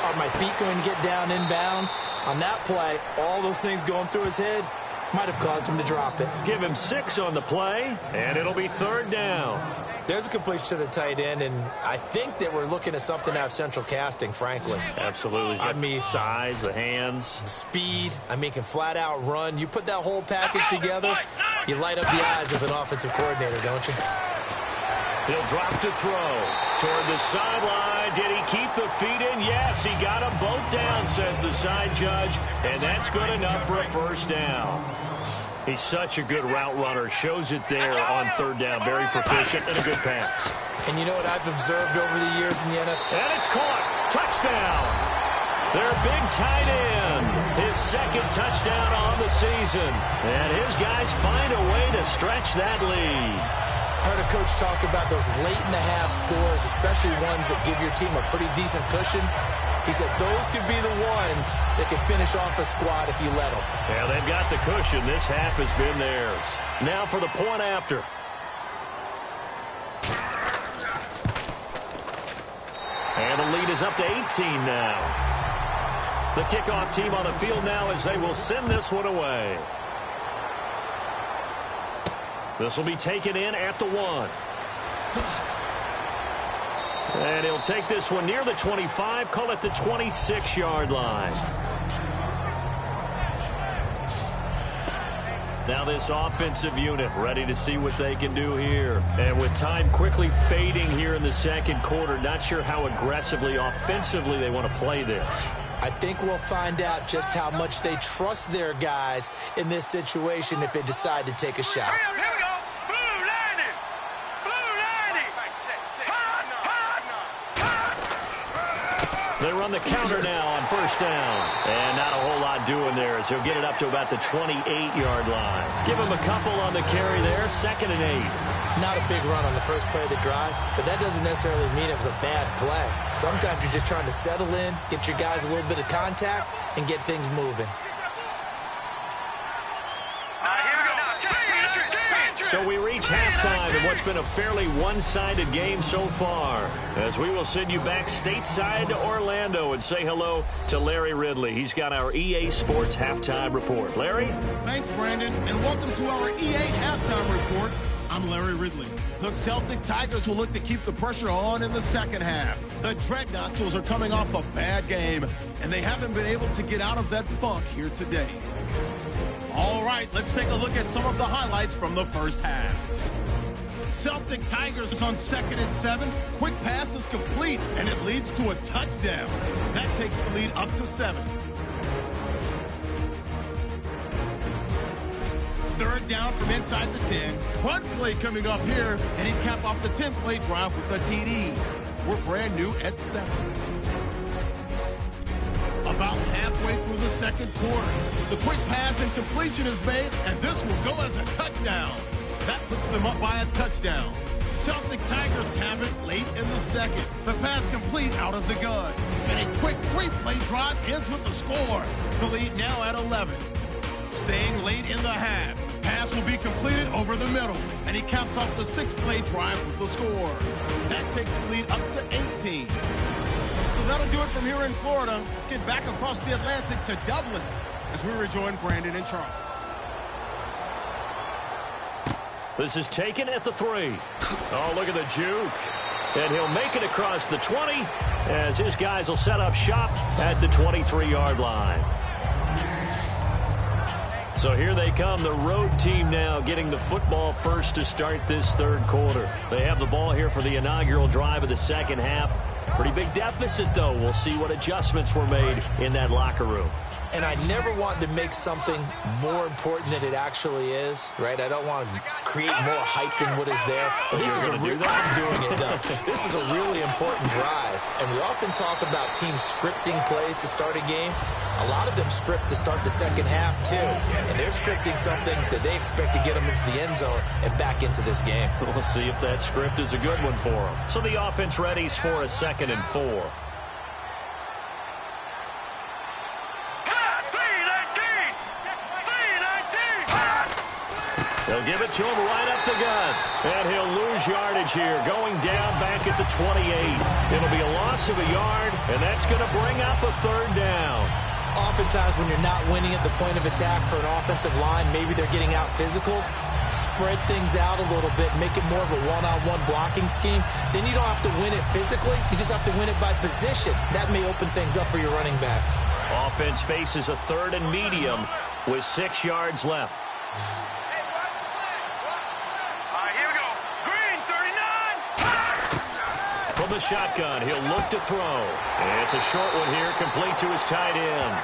Are my feet going to get down inbounds? On that play, all those things going through his head might have caused him to drop it. Give him 6 on the play, and it'll be 3rd down. There's a completion to the tight end, and I think that we're looking at something out of central casting, frankly. Absolutely. I mean, size, the hands. Speed. I mean, can flat out run. You put that whole package together, you light up the eyes of an offensive coordinator, don't you? He'll drop to throw. Toward the sideline. Did he keep the feet in? Yes, he got them both down, says the side judge, and that's good enough for a 1st down. He's such a good route runner. Shows it there on 3rd down. Very proficient and a good pass. And you know what I've observed over the years in the NFL? And it's caught. Touchdown. Their big tight end, his second touchdown on the season. And his guys find a way to stretch that lead. Heard a coach talk about those late-in-the-half scores, especially ones that give your team a pretty decent cushion. He said those could be the ones that can finish off a squad if you let them. Yeah, they've got the cushion. This half has been theirs. Now for the point after. And the lead is up to 18 now. The kickoff team on the field now as they will send this one away. This will be taken in at the 1. And he'll take this one near the 25, call it the 26-yard line. Now this offensive unit ready to see what they can do here. And with time quickly fading here in the second quarter, not sure how aggressively, offensively they want to play this. I think we'll find out just how much they trust their guys in this situation if they decide to take a shot. Here we go. Blue landing. Blue landing. They run the counter now on first down. And not a whole lot doing there as he'll get it up to about the 28-yard line. Give him a couple on the carry there, 2nd and 8. Not a big run on the first play of the drive, but that doesn't necessarily mean it was a bad play. Sometimes you're just trying to settle in, get your guys a little bit of contact, and get things moving. So we reach halftime in what's been a fairly one-sided game so far, as we will send you back stateside to Orlando and say hello to Larry Ridley. He's got our EA Sports Halftime Report. Larry? Thanks, Brandon, and welcome to our EA Halftime Report. I'm Larry Ridley. The Celtic Tigers will look to keep the pressure on in the second half. The Dreadnoughts are coming off a bad game, and they haven't been able to get out of that funk here today. All right, let's take a look at some of the highlights from the first half. Celtic Tigers is on 2nd and 7. Quick pass is complete, and it leads to a touchdown. That takes the lead up to 7. Third down from inside the 10. Run play coming up here, and he'd cap off the 10-play drive with a TD. We're brand new at 7. About halfway through the second quarter, the quick pass and completion is made, and this will go as a touchdown. That puts them up by a touchdown. Celtic Tigers have it late in the second. The pass complete out of the gun. And a quick 3-play drive ends with a score. The lead now at 11. Staying late in the half. Pass will be completed over the middle, and he caps off the 6-play drive with the score. That takes the lead up to 18. So that'll do it from here in Florida. Let's get back across the Atlantic to Dublin as we rejoin Brandon and Charles. This is taken at the 3. Oh, look at the juke. And he'll make it across the 20 as his guys will set up shop at the 23-yard line. So here they come, the road team now getting the football first to start this third quarter. They have the ball here for the inaugural drive of the second half. Pretty big deficit, though. We'll see what adjustments were made in that locker room. And I never want to make something more important than it actually is, right? I don't want to create more hype than what is there. But this is I'm doing it, though. This is a really important drive. And we often talk about teams scripting plays to start a game. A lot of them script to start the second half, too. And they're scripting something that they expect to get them into the end zone and back into this game. We'll see if that script is a good one for them. So the offense readies for a 2nd and 4. They'll give it to him right up the gut. And he'll lose yardage here, going down back at the 28. It'll be a loss of a yard, and that's going to bring up a 3rd down. Oftentimes when you're not winning at the point of attack for an offensive line, maybe they're getting out physical, spread things out a little bit, make it more of a one-on-one blocking scheme. Then you don't have to win it physically. You just have to win it by position. That may open things up for your running backs. Offense faces a 3rd and medium with 6 yards left. From the shotgun, he'll look to throw. And it's a short one here, complete to his tight end.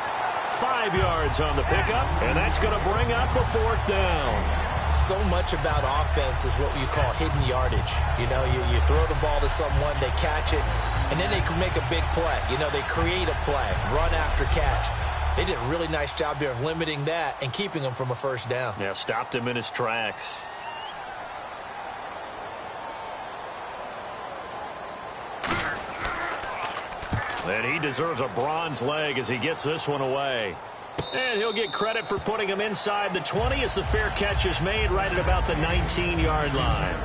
5 yards on the pickup, and that's going to bring up a 4th down. So much about offense is what you call hidden yardage. You know, you throw the ball to someone, they catch it, and then they can make a big play. You know, they create a play, run after catch. They did a really nice job here of limiting that and keeping him from a first down. Yeah, stopped him in his tracks. And he deserves a bronze leg as he gets this one away. And he'll get credit for putting him inside the 20 as the fair catch is made right at about the 19-yard line.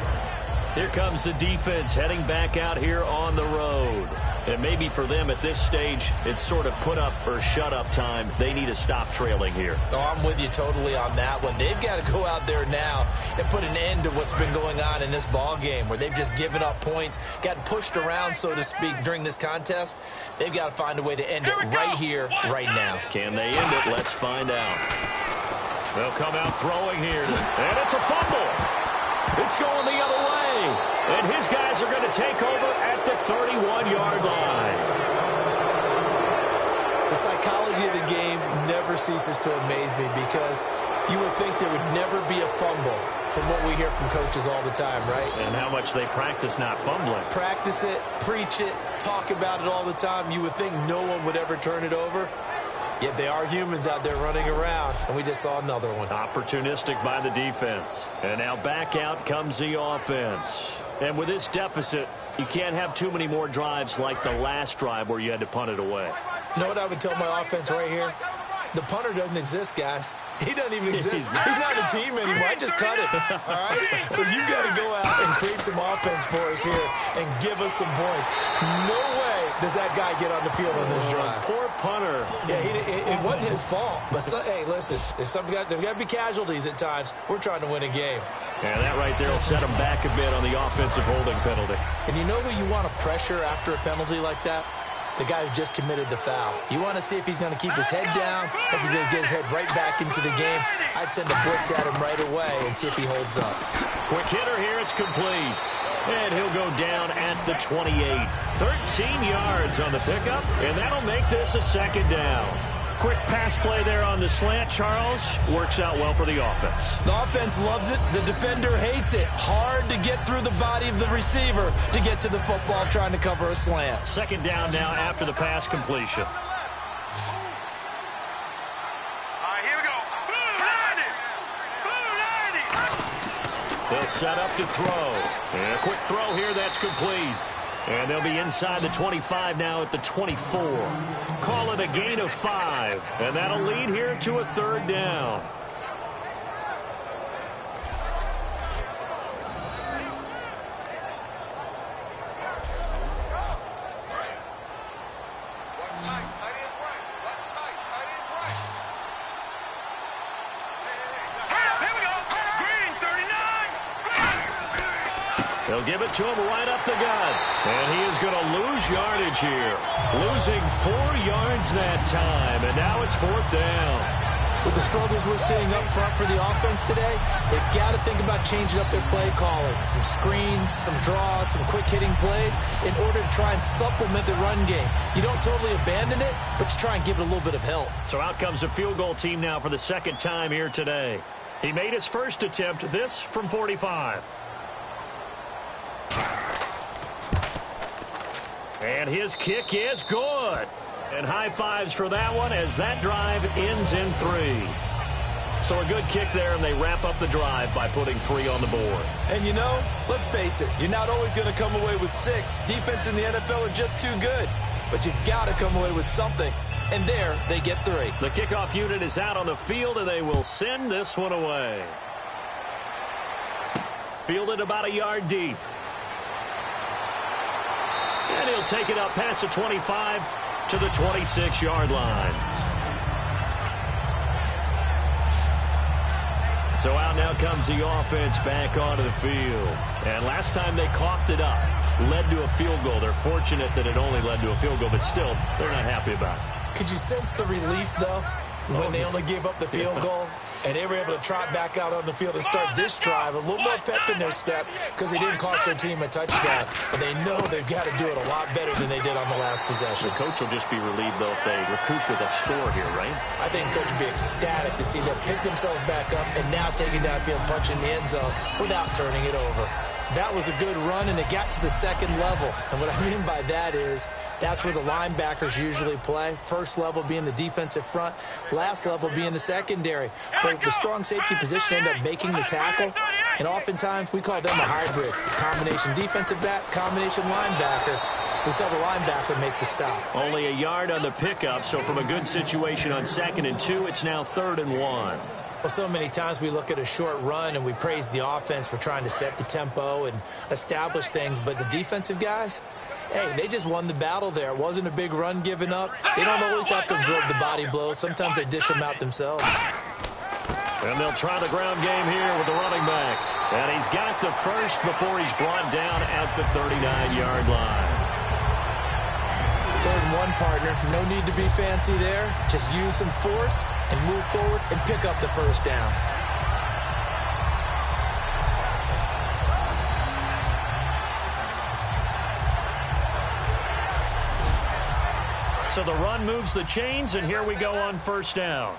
Here comes the defense heading back out here on the road. And maybe for them at this stage, it's sort of put up or shut up time. They need to stop trailing here. Oh, I'm with you totally on that one. They've got to go out there now and put an end to what's been going on in this ball game where they've just given up points, gotten pushed around, so to speak, during this contest. They've got to find a way to end it right here, right now. Can they end it? Let's find out. They'll come out throwing here. And it's a fumble. It's going the other way. And his guys are going to take over at the 31-yard line. The psychology of the game never ceases to amaze me because you would think there would never be a fumble from what we hear from coaches all the time, right? And how much they practice not fumbling. Practice it, preach it, talk about it all the time. You would think no one would ever turn it over. Yet they are humans out there running around, and we just saw another one. Opportunistic by the defense. And now back out comes the offense. And with this deficit, you can't have too many more drives like the last drive where you had to punt it away. You know what I would tell my offense right here? The punter doesn't exist, guys. He doesn't even exist. He's not a team anymore. I just cut it, all right? So you've got to go out and create some offense for us here and give us some points. No way does that guy get on the field on this drive. Poor punter. Yeah, it wasn't his fault. But, hey, listen, there's got to be casualties at times. We're trying to win a game. And that right there will set him back a bit on the offensive holding penalty. And you know who you want to pressure after a penalty like that? The guy who just committed the foul. You want to see if he's going to keep his head down, if he's going to get his head right back into the game. I'd send a blitz at him right away and see if he holds up. Quick hitter here, it's complete. And he'll go down at the 28. 13 yards on the pickup, and that'll make this a second down. Quick pass play there on the slant, Charles. Works out well for the offense. The offense loves it. The defender hates it. Hard to get through the body of the receiver to get to the football trying to cover a slant. Second down now after the pass completion. All right, here we go. Blue 90. They'll set up to throw. And a quick throw here, that's complete. And they'll be inside the 25 now at the 24. Call it a gain of 5. And that'll lead here to a third down. They'll give it to him right up the gut. And he is going to lose yardage here. Losing 4 yards that time. And now it's fourth down. With the struggles we're seeing up front for the offense today, they've got to think about changing up their play calling. Some screens, some draws, some quick hitting plays in order to try and supplement the run game. You don't totally abandon it, but you try and give it a little bit of help. So out comes the field goal team now for the second time here today. He made his first attempt, this from 45. And his kick is good. And high fives for that one as that drive ends in 3. So a good kick there, and they wrap up the drive by putting 3 on the board. And you know, let's face it, you're not always going to come away with 6. Defense in the NFL are just too good. But you've got to come away with something. And there, they get 3. The kickoff unit is out on the field, and they will send this one away. Fielded about a yard deep. And he'll take it up past the 25 to the 26-yard line. So out now comes the offense back onto the field. And last time they coughed it up, led to a field goal. They're fortunate that it only led to a field goal, but still, they're not happy about it. Could you sense the relief, though? when they only gave up the field goal, and they were able to trot back out on the field and start this drive, a little more pep in their step because they didn't cost their team a touchdown. But they know they've got to do it a lot better than they did on the last possession. The coach will just be relieved, though, if they recoup with a score here, right? I think the coach will be ecstatic to see them pick themselves back up and now take it downfield, punch in the end zone without turning it over. That was a good run, and it got to the second level. And what I mean by that is that's where the linebackers usually play. First level being the defensive front, last level being the secondary. But the strong safety position ended up making the tackle, and oftentimes we call them a hybrid. Combination defensive back, combination linebacker. We saw the linebacker make the stop. Only a yard on the pickup, so from a good situation on 2nd and 2, it's now 3rd and 1. Well, so many times we look at a short run and we praise the offense for trying to set the tempo and establish things, but the defensive guys, hey, they just won the battle there. It wasn't a big run given up. They don't always have to absorb the body blows. Sometimes they dish them out themselves. And they'll try the ground game here with the running back. And he's got the first before he's brought down at the 39-yard line. 3rd and 1, partner. No need to be fancy there. Just use some force and move forward and pick up the first down. So the run moves the chains, and here we go on 1st down.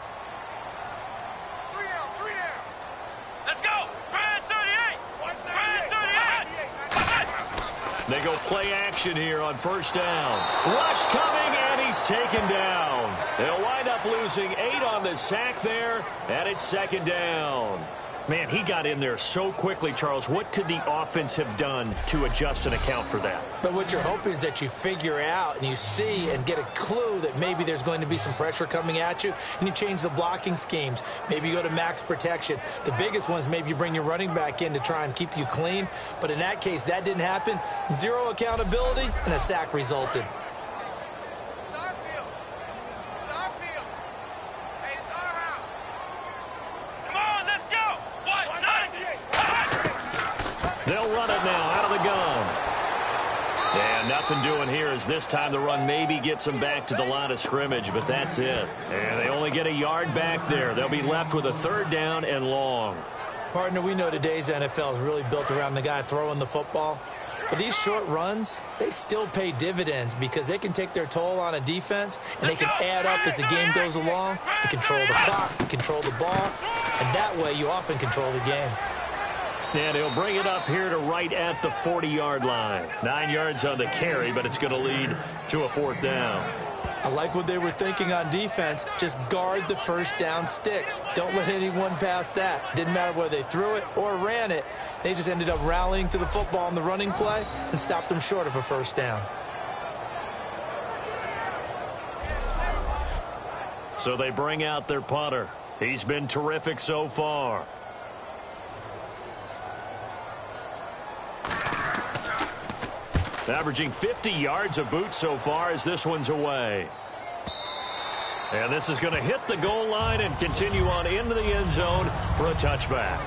They go play action here on 1st down. Rush coming, and he's taken down. They'll wind up losing 8 on the sack there, and it's 2nd down. Man, he got in there so quickly, Charles. What could the offense have done to adjust and account for that? But what you're hoping is that you figure out and you see and get a clue that maybe there's going to be some pressure coming at you, and you change the blocking schemes. Maybe you go to max protection. The biggest one is maybe you bring your running back in to try and keep you clean. But in that case, that didn't happen. 0 accountability, and a sack resulted. They'll run it now out of the gun. And nothing doing here as this time the run maybe gets them back to the line of scrimmage, but that's it. And they only get a yard back there. They'll be left with a 3rd down and long. Partner, we know today's NFL is really built around the guy throwing the football. But these short runs, they still pay dividends because they can take their toll on a defense, and they can add up as the game goes along. They control the clock, they control the ball, and that way you often control the game. And he'll bring it up here to right at the 40-yard line. 9 yards on the carry, but it's going to lead to a 4th down. I like what they were thinking on defense. Just guard the first down sticks. Don't let anyone pass that. Didn't matter whether they threw it or ran it. They just ended up rallying to the football on the running play and stopped them short of a 1st down. So they bring out their punter. He's been terrific so far. Averaging 50 yards a boot so far as this one's away. And this is going to hit the goal line and continue on into the end zone for a touchback.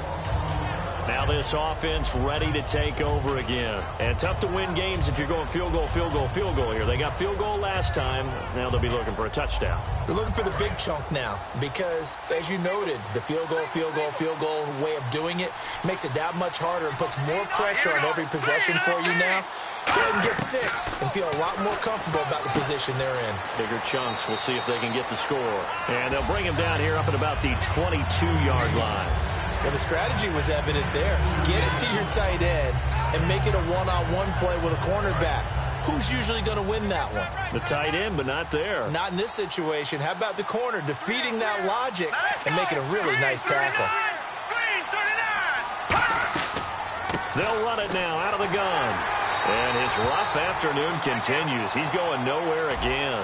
Now this offense ready to take over again. And tough to win games if you're going field goal, field goal, field goal here. They got field goal last time. Now they'll be looking for a touchdown. They're looking for the big chunk now because, as you noted, the field goal way of doing it makes it that much harder and puts more pressure on every possession for you now. Go ahead and get 6 and feel a lot more comfortable about the position they're in. Bigger chunks. We'll see if they can get the score. And they'll bring him down here up at about the 22-yard line. Well, the strategy was evident there. Get it to your tight end and make it a one-on-one play with a cornerback. Who's usually going to win that one? The tight end, but not there. Not in this situation. How about the corner defeating that logic and making a really nice tackle? They'll run it now out of the gun. And his rough afternoon continues. He's going nowhere again.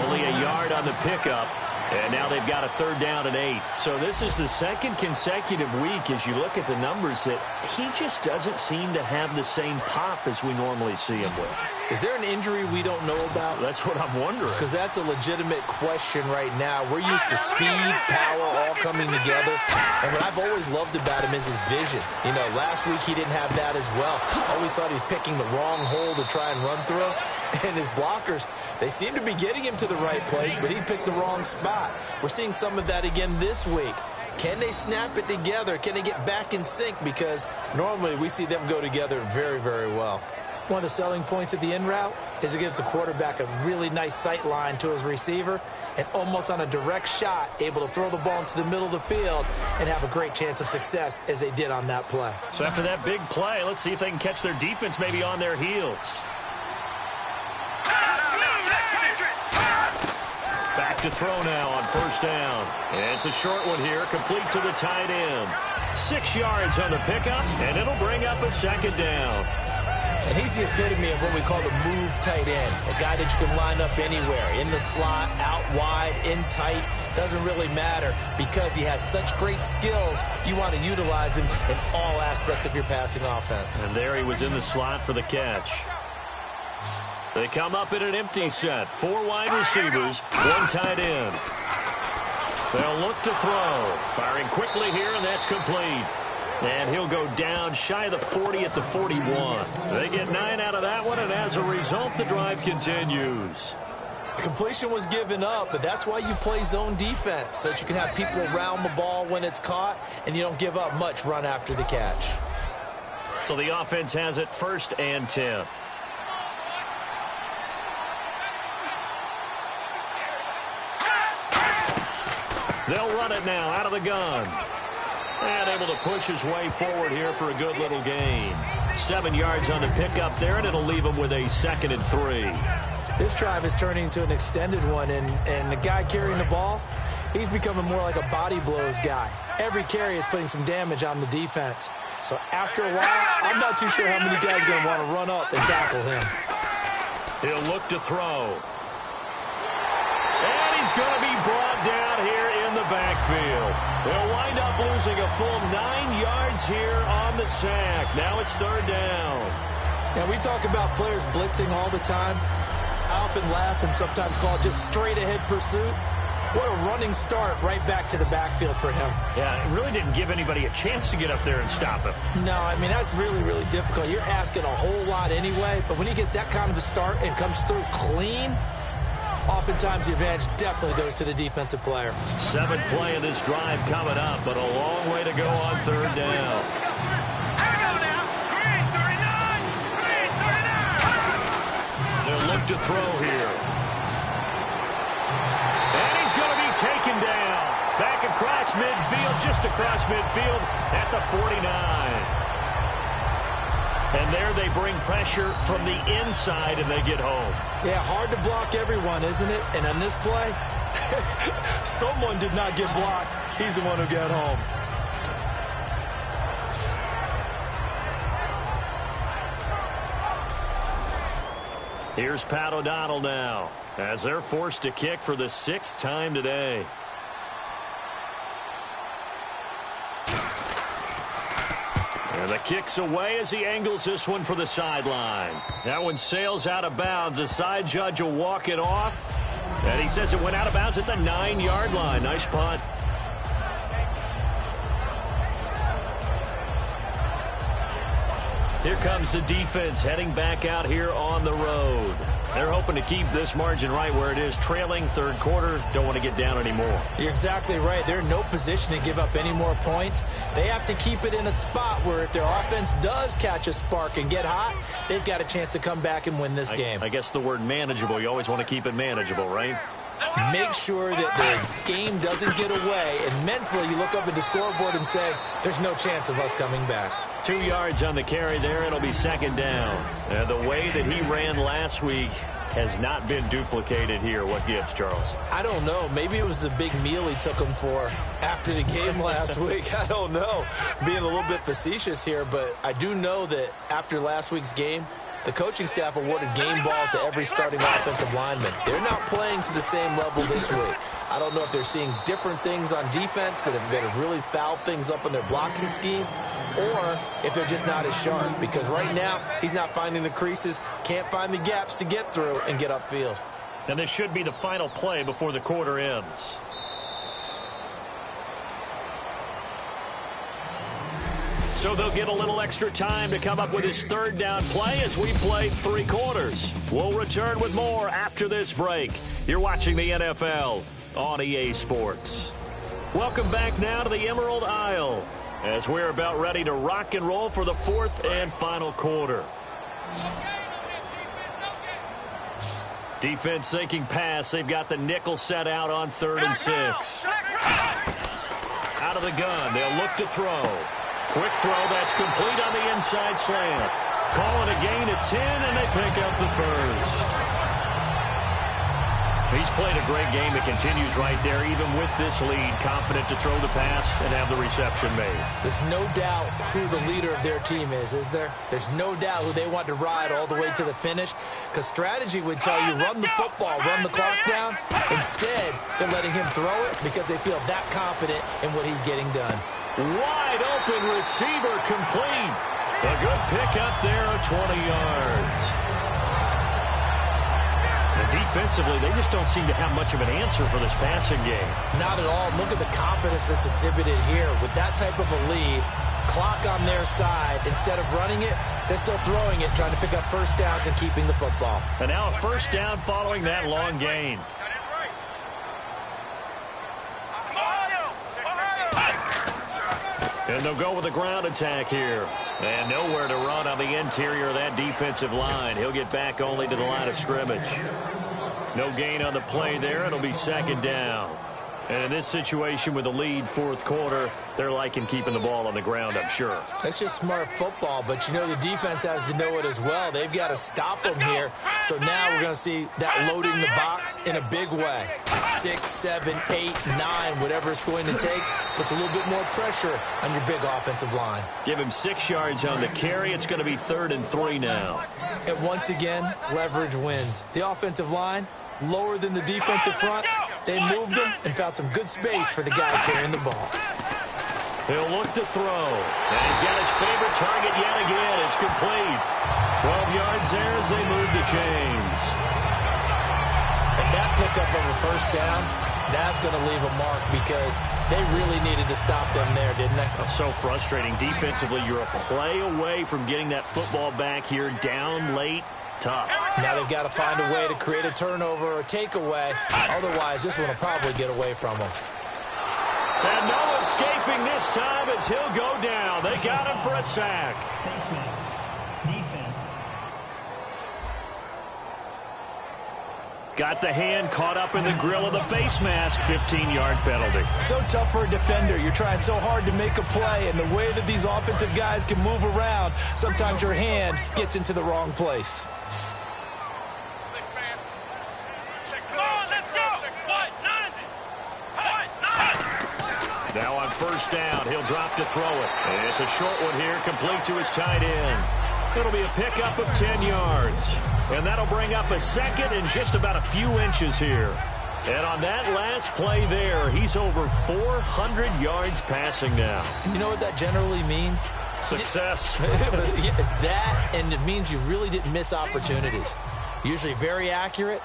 Only a yard on the pickup. And now they've got a 3rd down and 8. So this is the 2nd consecutive week as you look at the numbers that he just doesn't seem to have the same pop as we normally see him with. Is there an injury we don't know about? That's what I'm wondering. Because that's a legitimate question right now. We're used to speed, power, all coming together. And what I've always loved about him is his vision. You know, last week he didn't have that as well. Always thought he was picking the wrong hole to try and run through. And his blockers, they seem to be getting him to the right place, but he picked the wrong spot. We're seeing some of that again this week. Can they snap it together? Can they get back in sync? Because normally we see them go together very, very well. One of the selling points of the in route is it gives the quarterback a really nice sight line to his receiver and almost on a direct shot able to throw the ball into the middle of the field and have a great chance of success as they did on that play. So after that big play, let's see if they can catch their defense maybe on their heels. Back to throw now on first down. It's a short one here, complete to the tight end. 6 yards on the pickup, and it'll bring up a second down. And he's the epitome of what we call the move tight end, a guy that you can line up anywhere, in the slot, out wide, in tight, doesn't really matter because he has such great skills. You want to utilize him in all aspects of your passing offense. And there he was in the slot for the catch. They come up in an empty set. 4 wide receivers, 1 tight end. They'll look to throw. Firing quickly here, and that's complete. And he'll go down shy of the 40 at the 41. They get 9 out of that one, and as a result, the drive continues. Completion was given up, but that's why you play zone defense, so that you can have people around the ball when it's caught, and you don't give up much run after the catch. So the offense has it 1st and 10. They'll run it now out of the gun. And able to push his way forward here for a good little gain. 7 yards on the pickup there, and it'll leave him with a 2nd and 3. This drive is turning into an extended one, and the guy carrying the ball, he's becoming more like a body blows guy. Every carry is putting some damage on the defense. So after a while, I'm not too sure how many guys are going to want to run up and tackle him. He'll look to throw. And he's going to be brought down here in the backfield. They'll wind up losing a full 9 yards here on the sack. Now it's 3rd down. Now, we talk about players blitzing all the time. I often laugh and sometimes call it just straight-ahead pursuit. What a running start right back to the backfield for him. Yeah, it really didn't give anybody a chance to get up there and stop him. No, I mean, that's really, really difficult. You're asking a whole lot anyway, but when he gets that kind of a start and comes through clean, oftentimes the advantage definitely goes to the defensive player. 7th play of this drive coming up, but a long way to go on 3rd down. They'll look to throw here. And he's going to be taken down. Back across midfield, just across midfield at the 49. And there they bring pressure from the inside, and they get home. Yeah, hard to block everyone, isn't it? And on this play, someone did not get blocked. He's the one who got home. Here's Pat O'Donnell now, as they're forced to kick for the 6th time today. And the kick's away as he angles this one for the sideline. That one sails out of bounds. The side judge will walk it off. And he says it went out of bounds at the 9-yard line. Nice punt. Here comes the defense heading back out here on the road. They're hoping to keep this margin right where it is, trailing 3rd quarter. Don't want to get down anymore. You're exactly right. They're in no position to give up any more points. They have to keep it in a spot where if their offense does catch a spark and get hot, they've got a chance to come back and win this game. I guess the word manageable, you always want to keep it manageable, right? Make sure that the game doesn't get away, and mentally you look up at the scoreboard and say, there's no chance of us coming back. 2 yards on the carry there. It'll be 2nd down. The way that he ran last week has not been duplicated here. What gives, Charles? I don't know. Maybe it was the big meal he took him for after the game last week. I don't know. Being a little bit facetious here, but I do know that after last week's game, the coaching staff awarded game balls to every starting offensive lineman. They're not playing to the same level this week. I don't know if they're seeing different things on defense that have really fouled things up in their blocking scheme, or if they're just not as sharp. Because right now, he's not finding the creases, can't find the gaps to get through and get upfield. And this should be the final play before the quarter ends. So they'll get a little extra time to come up with his third down play as we played 3 quarters. We'll return with more after this break. You're watching the NFL on EA Sports. Welcome back now to the Emerald Isle as we're about ready to rock and roll for the 4th and final quarter. Defense thinking pass. They've got the nickel set out on 3rd and 6. Out of the gun. They'll look to throw. Quick throw. That's complete on the inside slant. Calling a gain of 10, and they pick up the first. He's played a great game. It continues right there, even with this lead. Confident to throw the pass and have the reception made. There's no doubt who the leader of their team is there? There's no doubt who they want to ride all the way to the finish. Because strategy would tell you, run the football, run the clock down. Instead, they're letting him throw it because they feel that confident in what he's getting done. Wide open receiver complete. A good pickup there of 20 yards. Defensively, they just don't seem to have much of an answer for this passing game. Not at all. Look at the confidence that's exhibited here. With that type of a lead, clock on their side, instead of running it, they're still throwing it, trying to pick up first downs and keeping the football. And now a first down following that long gain. And they'll go with a ground attack here. And nowhere to run on the interior of that defensive line. He'll get back only to the line of scrimmage. No gain on the play there. It'll be 2nd down. And in this situation with the lead 4th quarter, they're liking keeping the ball on the ground, I'm sure. That's just smart football, but you know the defense has to know it as well. They've got to stop them here. So now we're going to see that loading the box in a big way. 6, 7, 8, 9, whatever it's going to take, puts a little bit more pressure on your big offensive line. Give him 6 yards on the carry. It's going to be 3rd and 3 now. And once again, leverage wins. The offensive line, lower than the defensive front. They moved them and found some good space for the guy carrying the ball. He'll look to throw. And he's got his favorite target yet again. It's complete. 12 yards there as they move the chains. And that pickup of a first down, that's going to leave a mark because they really needed to stop them there, didn't they? Oh, so frustrating. Defensively, you're a play away from getting that football back here down late. Tough. Now they've got to find a way to create a turnover or takeaway. Otherwise, this one will probably get away from them. And no escaping this time as he'll go down. They got him for a sack. Face mask. Defense. Got the hand caught up in the grill of the face mask. 15-yard penalty. So tough for a defender. You're trying so hard to make a play, and the way that these offensive guys can move around, sometimes your hand gets into the wrong place. Now on first down, he'll drop to throw it. And it's a short one here, complete to his tight end. It'll be a pickup of 10 yards. And that'll bring up a 2nd and just about a few inches here. And on that last play there, he's over 400 yards passing now. You know what that generally means? Success. That, and it means you really didn't miss opportunities. Usually very accurate.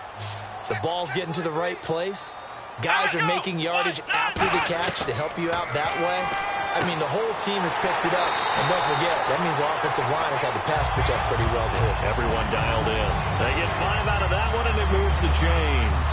The ball's getting to the right place. Guys are making yardage after the catch to help you out that way. I mean, the whole team has picked it up. And don't forget, that means the offensive line has had the pass protect pretty well, too. Everyone dialed in. They get 5 out of that one, and it moves the chains.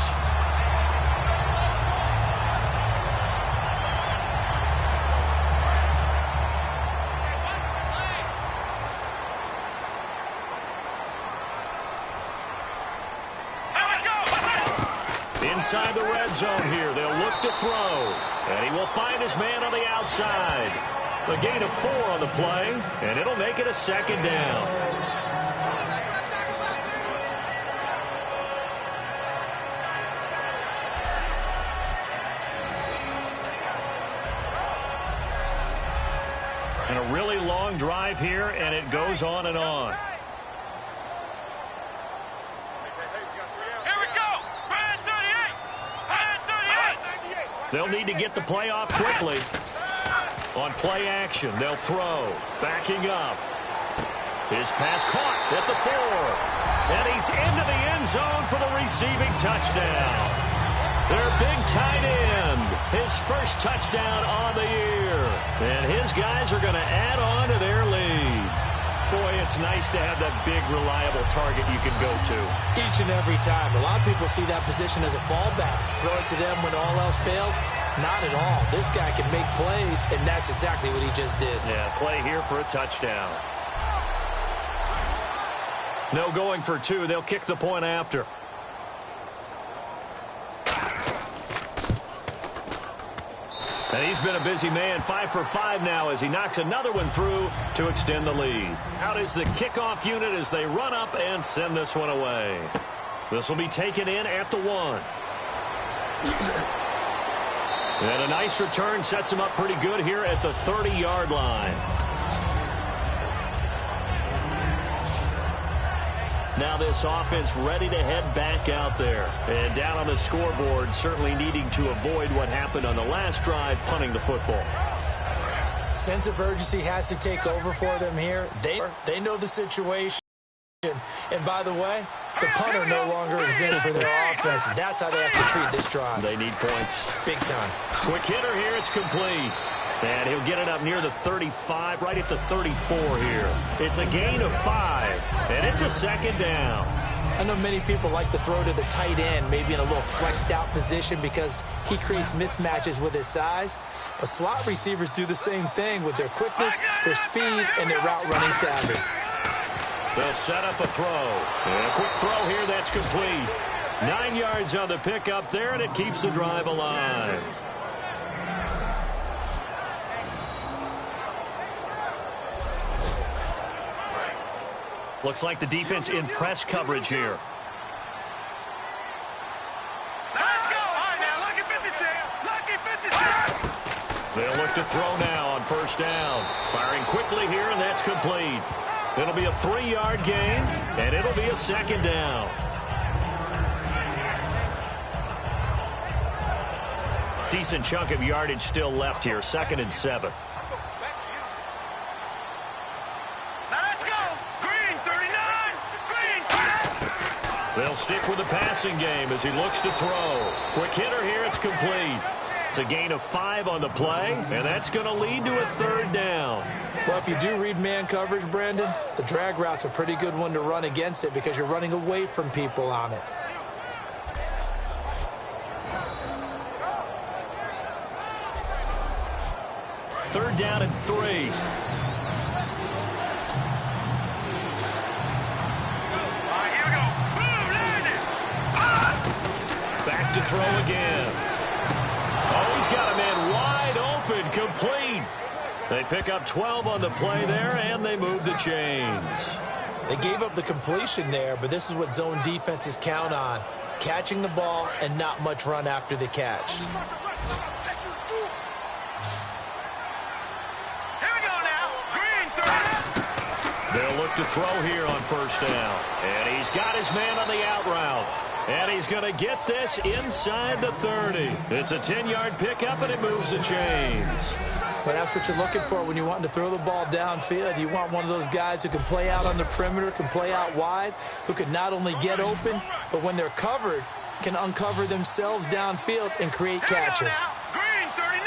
Inside the red zone here, they'll look to throw. And he will find his man on the outside. A gain of 4 on the play, and it'll make it a 2nd down. And a really long drive here, and it goes on and on. They'll need to get the play off quickly. On play action, they'll throw. Backing up. His pass caught at the 4. And he's into the end zone for the receiving touchdown. Their big tight end. His first touchdown on the year. And his guys are going to add on to their lead. Boy, it's nice to have that big, reliable target you can go to. Each and every time. A lot of people see that position as a fallback. Throw it to them when all else fails. Not at all. This guy can make plays, and that's exactly what he just did. Yeah, play here for a touchdown. No going for two. They'll kick the point after. And he's been a busy man, 5 for 5 now as he knocks another one through to extend the lead. Out is the kickoff unit as they run up and send this one away. This will be taken in at the 1. And a nice return sets him up pretty good here at the 30-yard line. Now this offense ready to head back out there. And down on the scoreboard, certainly needing to avoid what happened on the last drive, punting the football. Sense of urgency has to take over for them here. They know the situation. And by the way, the punter no longer exists for their offense. That's how they have to treat this drive. They need points. Big time. Quick hitter here. It's complete. And he'll get it up near the 35, right at the 34 here. It's a gain of 5, and it's a second down. I know many people like to throw to the tight end, maybe in a little flexed out position because he creates mismatches with his size. But slot receivers do the same thing with their quickness, their speed, and their route running savvy. They'll set up a throw. And a quick throw here that's complete. 9 yards on the pickup there, and it keeps the drive alive. Looks like the defense in press coverage here. Let's go. All right, now, lucky 56. Lucky 56. They'll look to throw now on first down. Firing quickly here, and that's complete. It'll be a 3-yard gain, and it'll be a second down. Decent chunk of yardage still left here. 2nd and 7. They'll stick with the passing game as he looks to throw. Quick hitter here, it's complete. It's a gain of 5 on the play, and that's going to lead to a 3rd down. Well, if you do read man coverage, Brandon, the drag route's a pretty good one to run against it because you're running away from people on it. Third down and 3. To throw again. Oh, he's got a man wide open, complete. They pick up 12 on the play there, and they move the chains. They gave up the completion there, but this is what zone defenses count on. Catching the ball and not much run after the catch. Here we go now. Green 30. They'll look to throw here on first down. And he's got his man on the out route. And he's going to get this inside the 30. It's a 10-yard pickup, and it moves the chains. But that's what you're looking for when you're wanting to throw the ball downfield. You want one of those guys who can play out on the perimeter, can play out wide, who can not only get open, but when they're covered, can uncover themselves downfield and create catches. Green 39.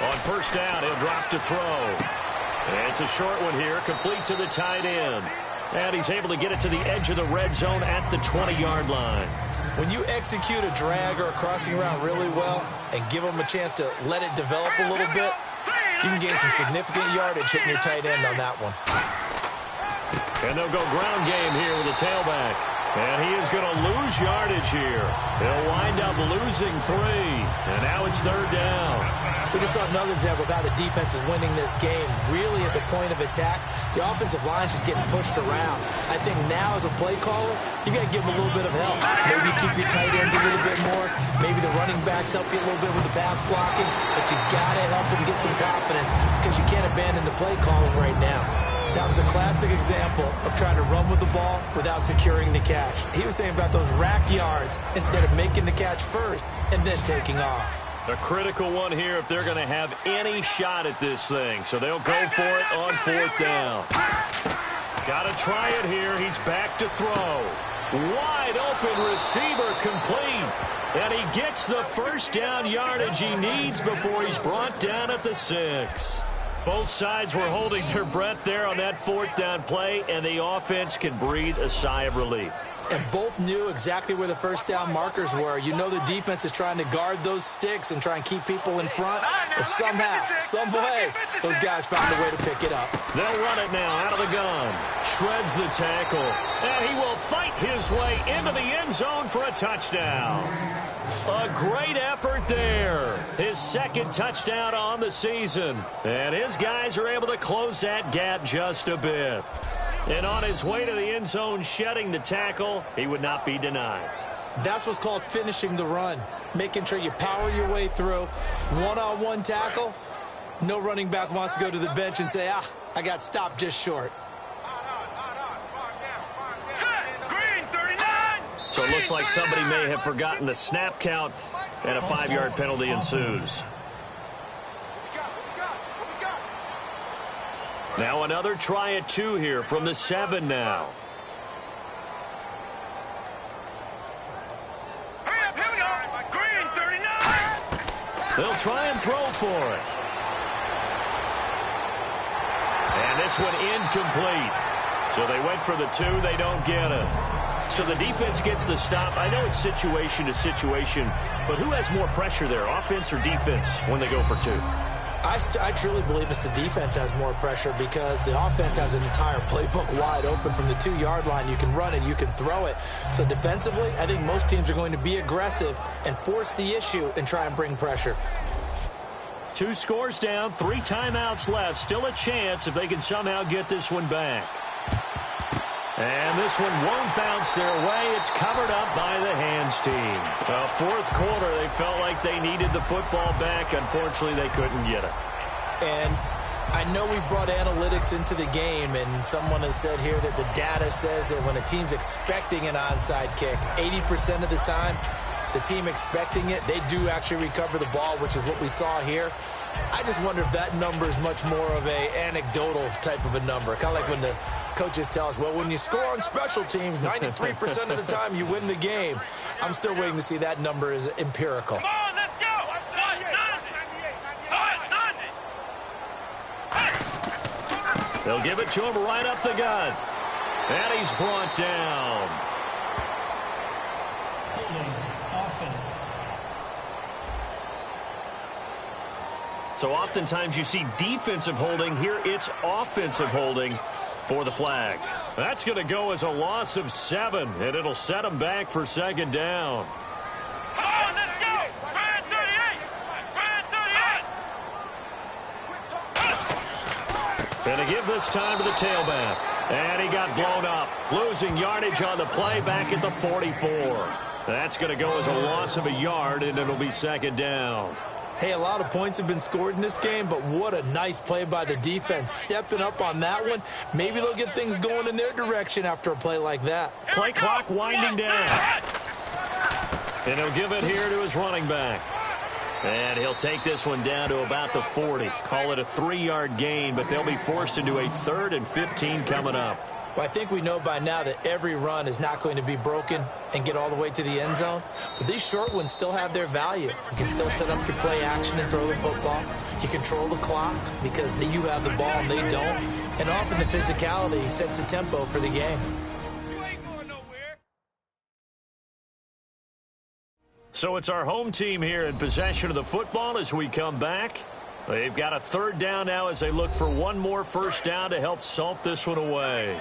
On first down, he'll drop to throw. And it's a short one here, complete to the tight end. And he's able to get it to the edge of the red zone at the 20-yard line. When you execute a drag or a crossing route really well and give them a chance to let it develop a little bit, you can gain some significant yardage hitting your tight end on that one. And they'll go ground game here with a tailback. And he is going to lose yardage here. He'll wind up losing 3. And now it's 3rd down. We just saw another example of how the defense is winning this game. Really at the point of attack, the offensive line's just getting pushed around. I think now as a play caller, you got to give them a little bit of help. Maybe keep your tight ends a little bit more. Maybe the running backs help you a little bit with the pass blocking. But you've got to help them get some confidence because you can't abandon the play calling right now. That was a classic example of trying to run with the ball without securing the catch. He was thinking about those rack yards instead of making the catch first and then taking off. A critical one here if they're going to have any shot at this thing. So they'll go for it on 4th down. Got to try it here. He's back to throw. Wide open receiver complete. And he gets the first down yardage he needs before he's brought down at the 6. Both sides were holding their breath there on that 4th down play, and the offense can breathe a sigh of relief. And both knew exactly where the first down markers were. You know the defense is trying to guard those sticks and try and keep people in front. But somehow, some way, those guys found a way to pick it up. They'll run it now out of the gun. Shreds the tackle. And he will fight his way into the end zone for a touchdown. A great effort there. His 2nd touchdown on the season. And his guys are able to close that gap just a bit. And on his way to the end zone, shedding the tackle, he would not be denied. That's what's called finishing the run. Making sure you power your way through. One-on-one tackle. No running back wants to go to the bench and say, I got stopped just short. Green 39. So it looks like somebody may have forgotten the snap count, and a 5-yard penalty ensues. Now another try at 2 here from the 7 now. Hurry up, here we go. Green 39. They'll try and throw for it. And this one incomplete. So they went for the 2. They don't get it. So the defense gets the stop. I know it's situation to situation, but who has more pressure there, offense or defense, when they go for 2? I truly believe it's the defense has more pressure because the offense has an entire playbook wide open from the 2-yard line. You can run it, you can throw it. So defensively, I think most teams are going to be aggressive and force the issue and try and bring pressure. 2 scores down, 3 timeouts left. Still a chance if they can somehow get this one back. And this one won't bounce their way. It's covered up by the hands team. Well, 4th quarter, they felt like they needed the football back. Unfortunately, they couldn't get it. And I know we brought analytics into the game, and someone has said here that the data says that when a team's expecting an onside kick, 80% of the time, the team expecting it, they do actually recover the ball, which is what we saw here. I just wonder if that number is much more of a anecdotal type of a number. Kind of like when the coaches tell us, well, when you score on special teams, 93% of the time you win the game. I'm still waiting to see that number is empirical. Come on, let's go. They'll give it to him right up the gut. And he's brought down. Holding offense. So oftentimes you see defensive holding. Here it's offensive holding for the flag. That's going to go as a loss of 7, and it'll set them back for 2nd down. Come on, let's go. Brand 38. Brand 38. Going to give this time to the tailback. And he got blown up. Losing yardage on the play back at the 44. That's going to go as a loss of a yard, and it'll be 2nd down. Hey, a lot of points have been scored in this game, but what a nice play by the defense. Stepping up on that one. Maybe they'll get things going in their direction after a play like that. Play clock winding down. And he'll give it here to his running back. And he'll take this one down to about the 40. Call it a 3-yard gain, but they'll be forced into a 3rd and 15 coming up. Well, I think we know by now that every run is not going to be broken and get all the way to the end zone. But these short ones still have their value. You can still set up your play action and throw the football. You control the clock because you have the ball and they don't. And often the physicality sets the tempo for the game. So it's our home team here in possession of the football as we come back. They've got a 3rd down now as they look for one more first down to help salt this one away.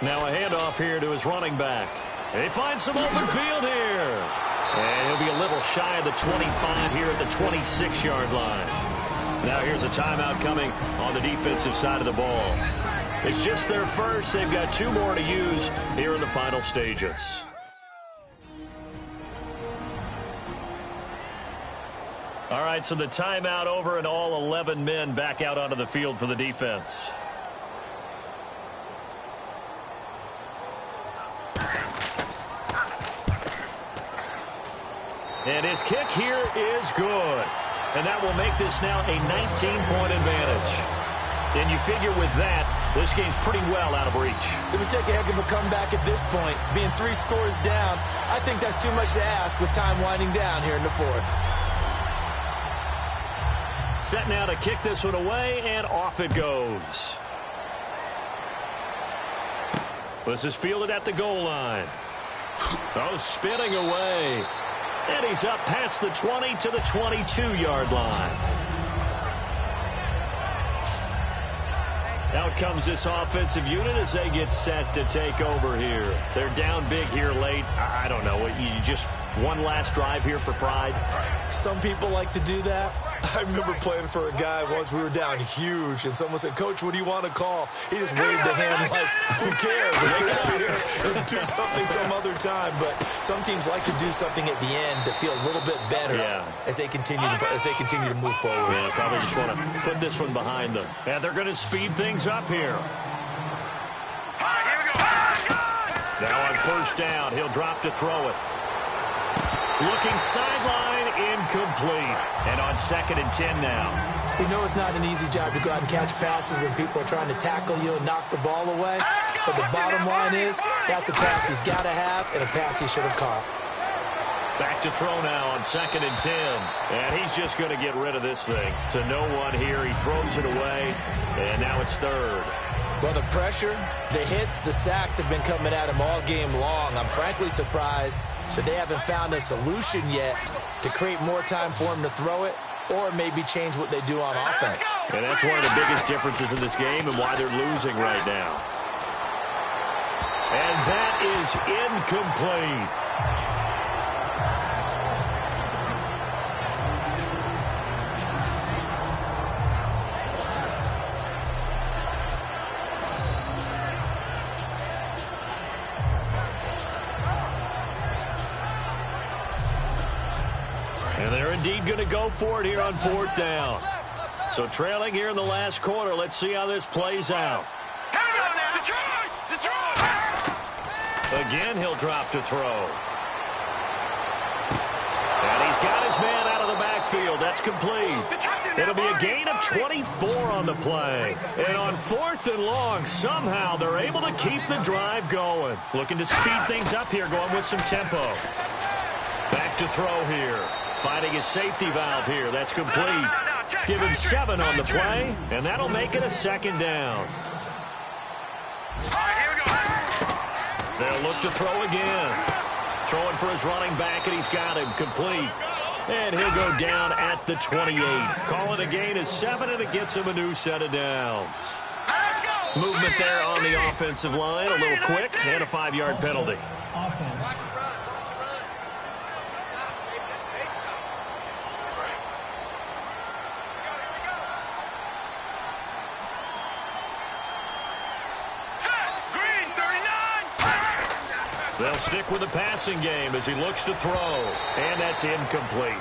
Now a handoff here to his running back. He finds some open field here. And he'll be a little shy of the 25 here at the 26-yard line. Now here's a timeout coming on the defensive side of the ball. It's just their first. They've got 2 more to use here in the final stages. All right, so the timeout over and all 11 men back out onto the field for the defense. And his kick here is good. And that will make this now a 19-point advantage. And you figure with that, this game's pretty well out of reach. It would take a heck of a comeback at this point. Being 3 scores down, I think that's too much to ask with time winding down here in the 4th. Set now to kick this one away, and off it goes. This is fielded at the goal line. Oh, spinning away. And he's up past the 20 to the 22-yard line. Out comes this offensive unit as they get set to take over here. They're down big here late. I don't know. You just one last drive here for pride? Some people like to do that. I remember playing for a guy once. We were down huge, and someone said, "Coach, what do you want to call?" He just waved a hand like, "Who cares? Let's get out of here and do something some other time." But some teams like to do something at the end to feel a little bit better as they continue to move forward. Yeah, probably just want to put this one behind them. And they're going to speed things up here. Now on first down, he'll drop to throw it. Looking sideline, incomplete. And on 2nd and 10 now. We know it's not an easy job to go out and catch passes when people are trying to tackle you and knock the ball away. But the bottom line is, that's a pass he's got to have and a pass he should have caught. Back to throw now on 2nd and 10. And he's just going to get rid of this thing. To no one here. He throws it away. And now it's 3rd. Well, the pressure, the hits, the sacks have been coming at him all game long. I'm frankly surprised that they haven't found a solution yet to create more time for him to throw it or maybe change what they do on offense. And that's one of the biggest differences in this game and why they're losing right now. And that is incomplete. And they're indeed going to go for it here on 4th down. So trailing here in the last quarter. Let's see how this plays out. Again, he'll drop to throw. And he's got his man out of the backfield. That's complete. It'll be a gain of 24 on the play. And on 4th and long, somehow they're able to keep the drive going. Looking to speed things up here, going with some tempo. Back to throw here. Finding his safety valve here. That's complete. Give him 7 on the play, and that'll make it a 2nd down. They'll look to throw again. Throwing for his running back, and he's got him complete. And he'll go down at the 28. Call it a gain of 7, and it gets him a new set of downs. Movement there on the offensive line. A little quick, and a 5-yard penalty. Offense. They'll stick with the passing game as he looks to throw. And that's incomplete.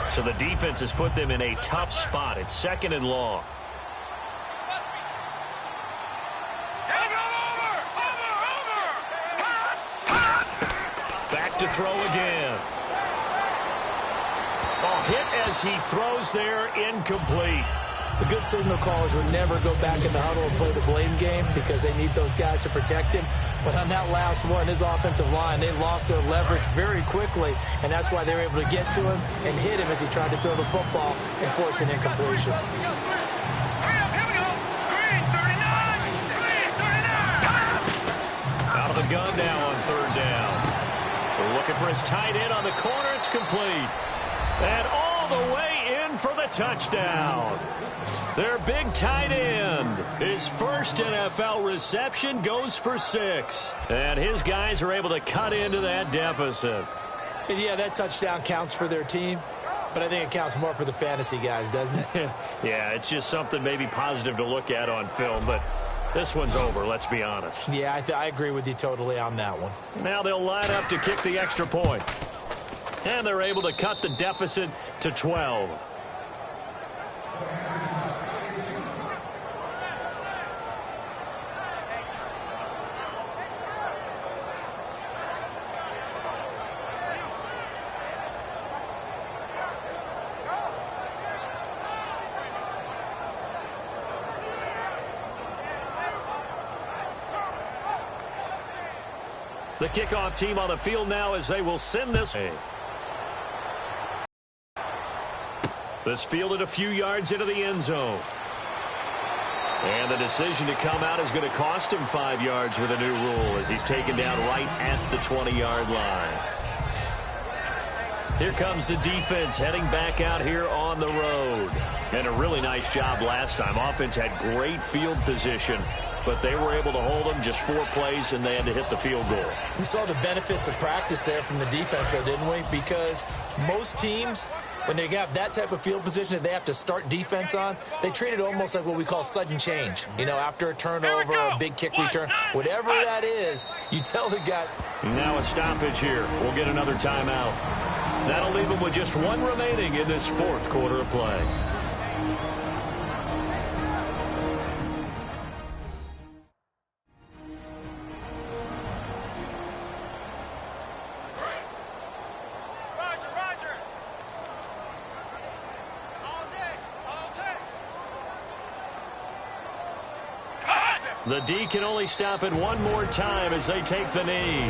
So the defense has put them in a tough spot. It's 2nd and long. To throw again. Oh, hit as he throws there, incomplete. The good signal callers would never go back in the huddle and play the blame game because they need those guys to protect him. But on that last one, his offensive line, they lost their leverage very quickly, and that's why they were able to get to him and hit him as he tried to throw the football and force an incompletion. Out of the gun now on 3rd down. Looking for his tight end on the corner. It's complete. And all the way in for the touchdown. Their big tight end. His first NFL reception goes for 6. And his guys are able to cut into that deficit. And yeah, that touchdown counts for their team. But I think it counts more for the fantasy guys, doesn't it? Yeah, it's just something maybe positive to look at on film. But this one's over, let's be honest. Yeah, I agree with you totally on that one. Now they'll line up to kick the extra point. And they're able to cut the deficit to 12. The kickoff team on the field now as they will send this. This fielded a few yards into the end zone. And the decision to come out is going to cost him 5 yards with a new rule as he's taken down right at the 20-yard line. Here comes the defense heading back out here on the road. And a really nice job last time. Offense had great field position, but they were able to hold them just 4 plays, and they had to hit the field goal. We saw the benefits of practice there from the defense, though, didn't we? Because most teams, when they have that type of field position that they have to start defense on, they treat it almost like what we call sudden change. You know, after a turnover, a big kick return, whatever that is, you tell the guy. Now a stoppage here. We'll get another timeout. That'll leave them with just 1 remaining in this 4th quarter of play. The D can only stop it 1 more time as they take the knee.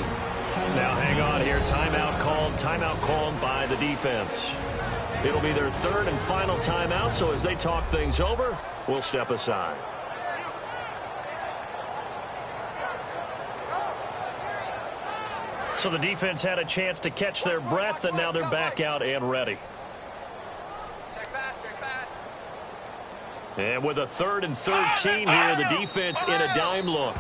Now hang on here. Timeout called by the defense. It'll be their 3rd and final timeout, so as they talk things over, we'll step aside. So the defense had a chance to catch their breath, and now they're back out and ready. And with a 3rd and 13 here, the defense in a dime look.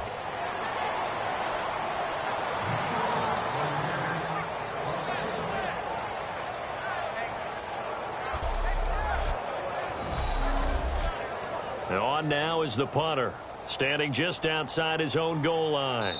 And on now is the punter, standing just outside his own goal line.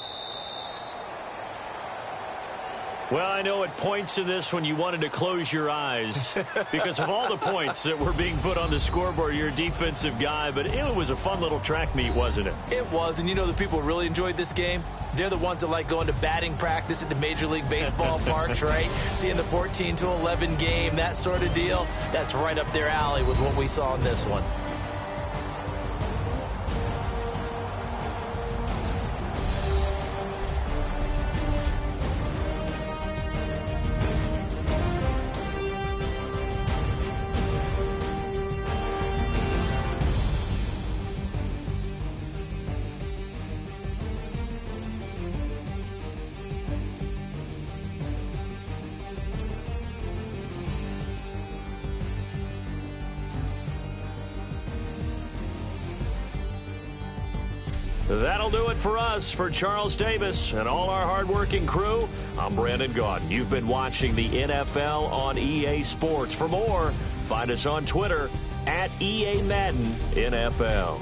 Well, I know at points in this when you wanted to close your eyes because of all the points that were being put on the scoreboard. You're a defensive guy, but it was a fun little track meet, wasn't it? It was, and you know the people who really enjoyed this game? They're the ones that like going to batting practice at the Major League Baseball parks, right? Seeing the 14-11 game, that sort of deal. That's right up their alley with what we saw in this one. That'll do it for us. For Charles Davis and all our hardworking crew, I'm Brandon Gaudin. You've been watching the NFL on EA Sports. For more, find us on Twitter @EA Madden NFL.